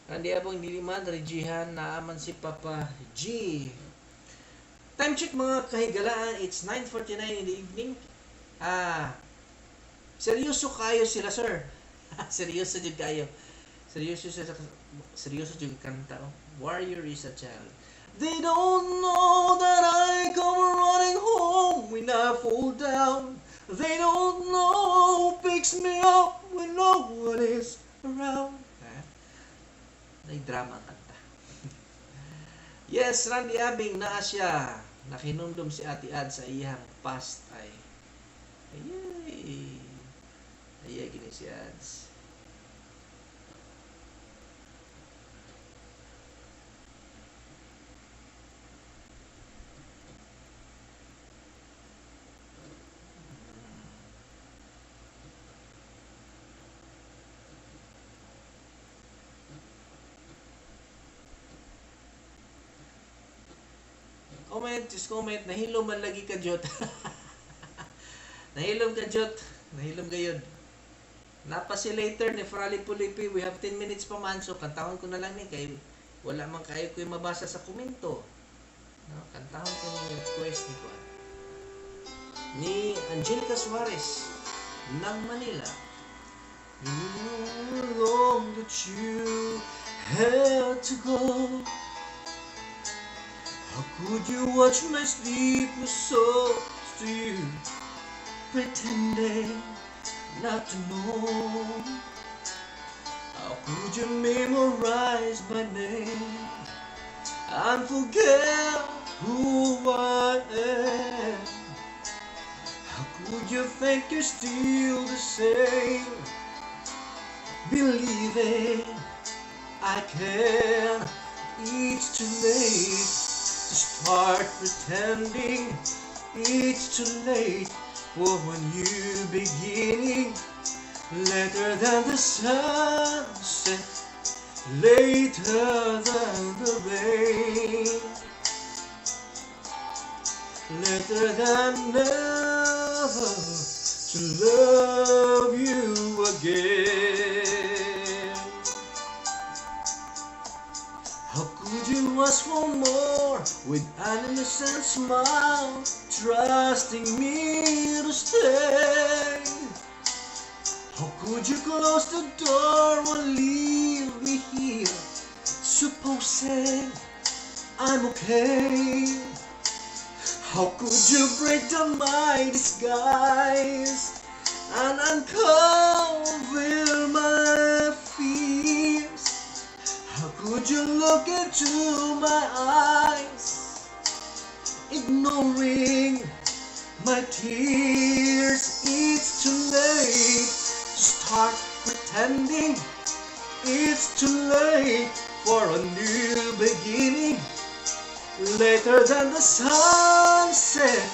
A: Kandi abang diliman, Regihan, naaman si Papa G. Time check mga kahigalaan, it's 9:49 in the evening. Seryoso kayo sila, sir. Seryoso jud kayo. Seryoso jud kanta. Warrior is a child. They don't know that I come running home when I fall down. They don't know who picks me up when no one is around. Drama ang kanta. Yes, Randy Abing naa siya. Nakinumdum si Ate Ad sa iyang past ay. Ayay. Iya gini si ads. Comment, just comment. Nahilom man lagi ka, Jot. Nahilom ka, Jot. Nahilom gayod. Napa si later ni Frali Pulipi. We have 10 minutes pa man. So, kantahon ko na lang ni. Kay wala man kayo ko yung mabasa sa komento. No? Kantahon ko yung request ni ko. Ni Angelica Suarez ng Manila. You long that you had to go. How could you watch my sleepless soul still pretending not to know? How could you memorize my name and forget who I am? How could you think you're still the same, believing I can? It's too late to start pretending. It's too late for a new beginning. Later than the sunset, later than the rain, later than never to love you again. How could you ask for more with an innocent smile, trusting me to stay? How could you close the door and leave me here, supposing I'm okay? How could you break down my disguise and uncover my fears? How could you look into my eyes, ignoring my tears? It's too late to start pretending. It's too late for a new beginning. Later than the sunset,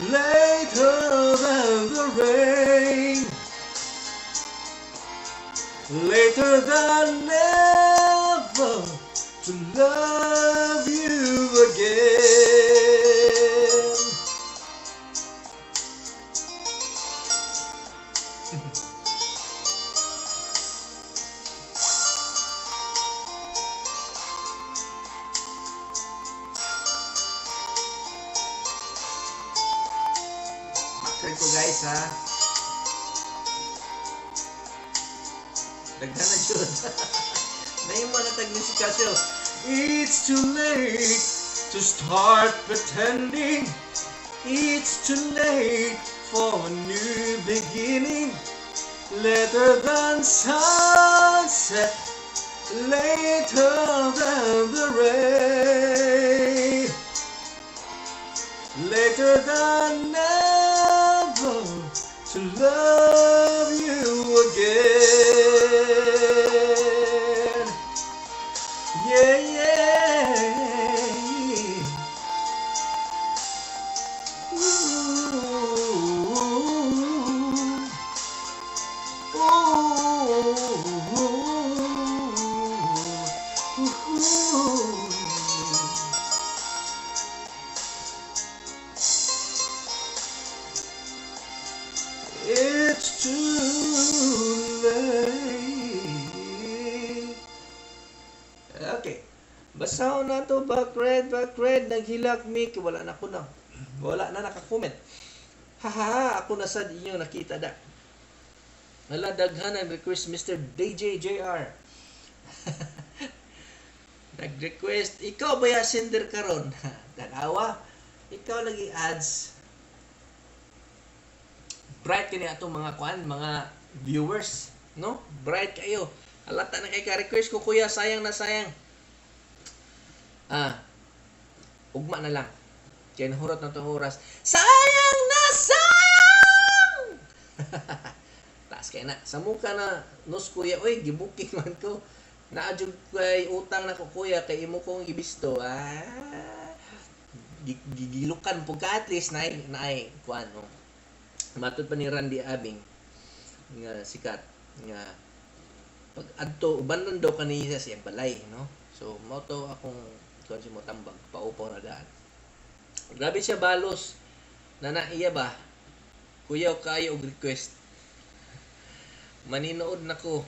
A: later than the rain, later than never to love you again. Bakit ko guys ha? Daghan na dyan. Nahimo na tag-music kasyo. It's too late to start pretending. It's too late for a new beginning. Later than sunset, later than the rain, later than never to love you again. Yeah, yeah. Ooh. It's too late. Okay. Basahon na to, back red, naghilak mic, wala na ko na. Wala na naka-comment. Haha, ako na sad inyo nakita da. Wala daghan ang request Mr. DJ JR. Nag-request, ikaw ba ya sender karon? Danawa, ikaw lagi ads. Bright kini atong mga mga viewers, no? Bright kayo. Halata na kay ka-request ko, kuya, sayang na sayang. Ugma na lang. Kaya nahurot na itong oras. Sayang na sayang! Taas kay na sa muka na nos kuya oy gibuking man ko. Naadjud kay utang na ko kuya kay imo kong gibisto. Gigilukan po ka at least naay kuan no. Matud pa ni Randy Abing nga sikat nga pag adto uban daw kanina siya balay no. So mo to akong kuan si mo tambag paupaw na daan. Grabe siya balos na naiya ba. Kuya kayo og request. Maninood na ko.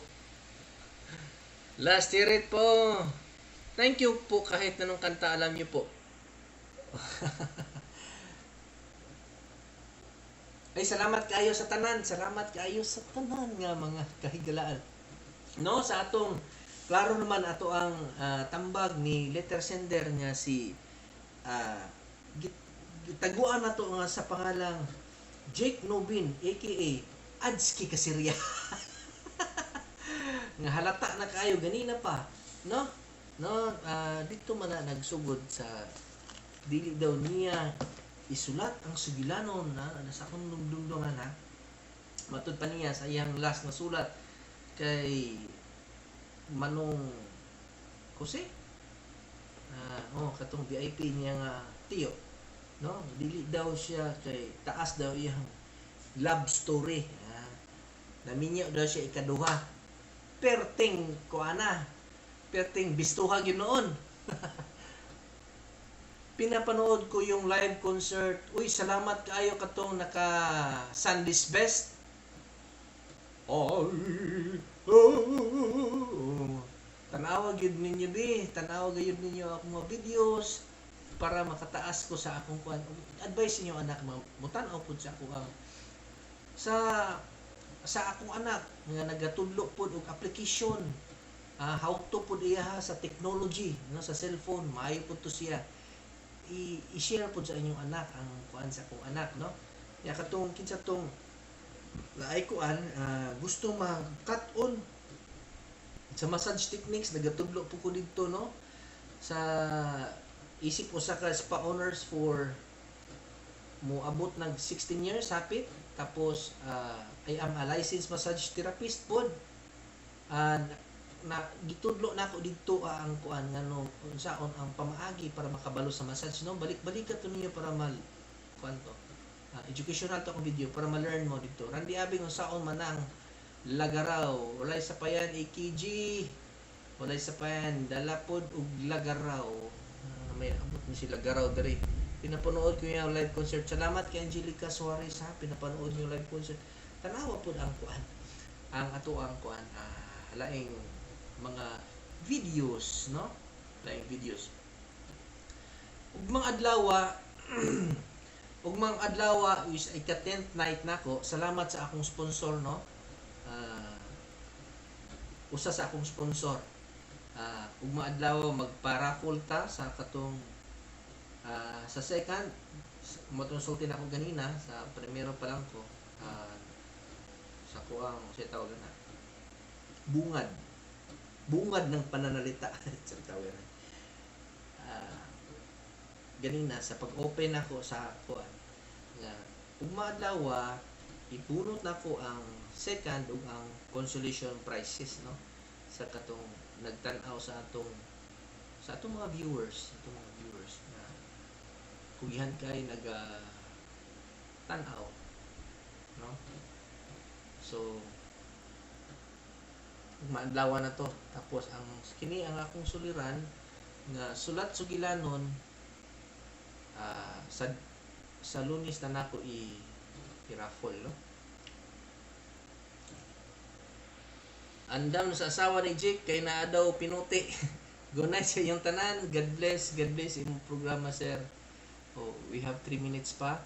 A: Last year it po. Thank you po kahit nanong kanta alam niyo po. Ay salamat kayo sa tanan. Salamat kayo sa tanan nga mga kahigalaan. No sa atong klaro naman ato ang tambag ni letter sender nga si gitaguan nato nga sa pangalang Jake Nobin aka Adski Kasirya. Nga halata na kayo ganina pa, no? Dito man na nagsugod sa dili daw niya isulat ang sugilanon na nasa akong dumdungan ha. Matud pa niya sa iyang last na sulat kay Manong Jose. Katong VIP niya nga tiyo. No, dili daw siya kay taas daw iyang love story. Naminyo daw siya ikaduha. Perting kuana. Perting bistuha ginoon. Pinapanood ko yung live concert. Uy, salamat kayo katong naka Sunday's Best. Tanawa gyud ninyo bi, tanawa gyud ninyo ako mga videos para makataas ko sa akong kuan. Advice niyo anak mutan-aw pud sa ako ang sa akong anak nga nagatudlo pud og application. How to pud iya sa technology, no, sa cellphone, maayo pud to siya. I-share po sa inyong anak ang kuan sa akong anak, no? Ya katong kinsa tong laay kuan gusto mag-cut on sa massage techniques nagatudlo po ko dito, no? Sa isip usa ka spa owners for mo abot nag 16 years hapit tapos I am a licensed massage therapist pod. Na gitudlo na ako dito ang kuan ngano unsaon ang pamaagi para makabalo sa massage no balik-balikan to ninyo para mal kuan to educational to akong video para ma-learn mo dito. Randy Abing unsaon man ang lagaraw walay sa payan EKG walay sa payan dalapod ug lagaraw may abot ni si lagaraw diri. Pinapanood ko yung live concert. Salamat kay Angelica Suarez ha pinapanood niyo live concert. Tanawa pud ang kuan ang ato ang kuan laing mga videos, no? Like videos. Ug mga adlaw is ay 10th night nako. Salamat sa akong sponsor, no? Usa sa akong sponsor. Ug mga adlaw magparaffle ta sa katong sa second motonsultin ako ganina sa primero pa lang ko sa kuang sa tawag na bungad ng pananalita sa tawag na ganina sa pag-open ako sa kuan nga ug maadlaw ibunot nako ang second ug ang consolation prizes, no, sa katong nagtan-aw sa atong mga viewers na kugihan kay naga tan-aw, no. So maadlaw na to tapos ang kini ang akong suliran nga sulat sugilanon sa Lunes na nako i-raffle, no. Andam sa asawa ni Jake kay naa daw pinuti. Gunay sa iyong tanan. God bless imong programa, sir. We have 3 minutes pa.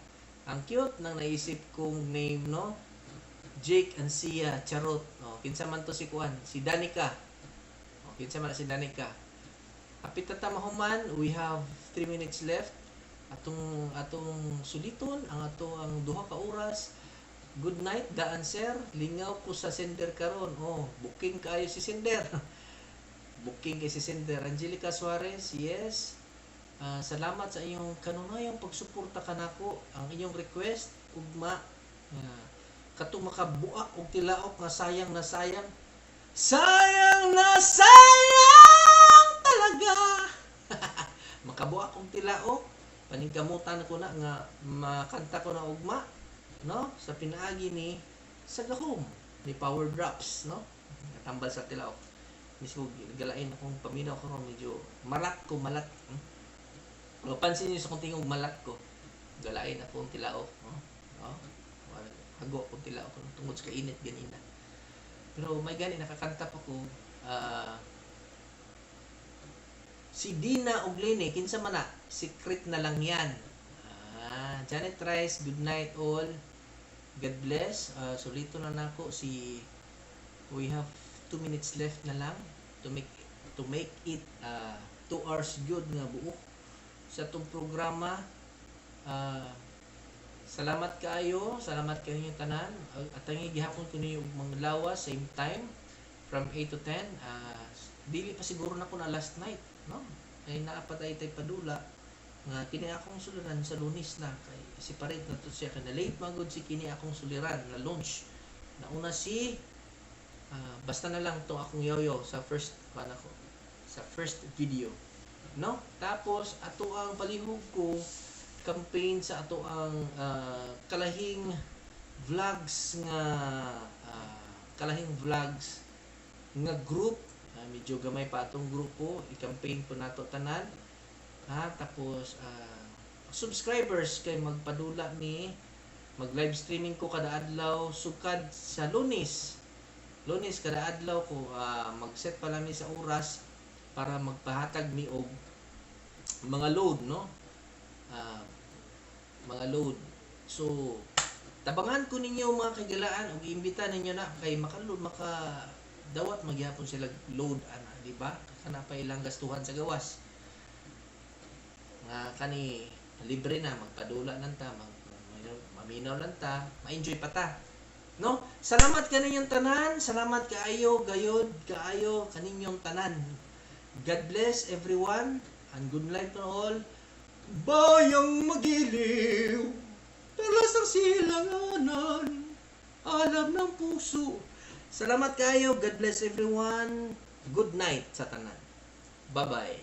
A: Ang cute nang naisip kong name, no. Jake and Sia Charot. Kinsa man to si Kuan, si Danica. Kinsa man si Danica. Hapit ta mahuman, we have 3 minutes left. Atong suliton ang duha ka oras. Good night, daan sir. Lingaw ko sa sender karon. Booking kayo si sender. Booking kay si sender. Angelica Suarez, yes. Salamat sa inyong kanunayang pagsuporta kanako. Ang inyong request, ugma. katong makabuak og tilaok nga sayang na sayang. Sayang na sayang talaga. Makabuak og tilaok, paningkamutan ko na nga makanta ko na ugma, no? Sa pinaagi ni Sagahom ni Power Drops, no? Natambal sa tilaok. Mismo galain akong paminaw ko medyo malat. Mapansin niyo sa kung tingog malat ko. Galain akong tilaok, no? Hago akong tilaok tungod sa kainit ganina. Pero may gani nakakanta pa ko. Si Dina og Lene, kinsa man na, secret na lang yan. Janet Rice, good night all. God bless. Solito na nako si we have 2 minutes left na lang to make it 2 hours good nga buo sa tong programa. Salamat kayo yung tanan. At ang gihapon ko niyo mga lawas same time from 8 to 10. Dili pa siguro na ko na last night, no? Ay naapatay tay padula nga kini akong suliran sa Lunes na kay separate na to siya kana late magud si kini akong suliran na launch. Nauna si basta na lang to akong yoyo sa first video, no? Tapos ato ang palihog ko campaign sa ato ang kalahing vlogs nga group. Medyo gamay pa atong grupo, i-campaign po nato tanan. Tapos subscribers kay magpadula ni mag live streaming ko kada adlaw sukad sa Lunes kada adlaw ko mag-set pa lang ni sa oras para magpahatag mi og mga load, no? Mga load. So tabangan ko ninyo mga kagilaan ug iimbita ninyo na kay dawat magyapon sila load di ba? Kana pa ilang gastuhan sa gawas. Nga kani libre na magpadula lang ta, maminaw lang ta, ma-enjoy pa ta. No? Salamat kaninyong tanan, salamat kaayo gayod kaayo kaninyong tanan. God bless everyone and good night to all. Bayang magiliw, talas ang silanganan, alam ng puso. Salamat kayo. God bless everyone. Good night sa tanan. Bye-bye.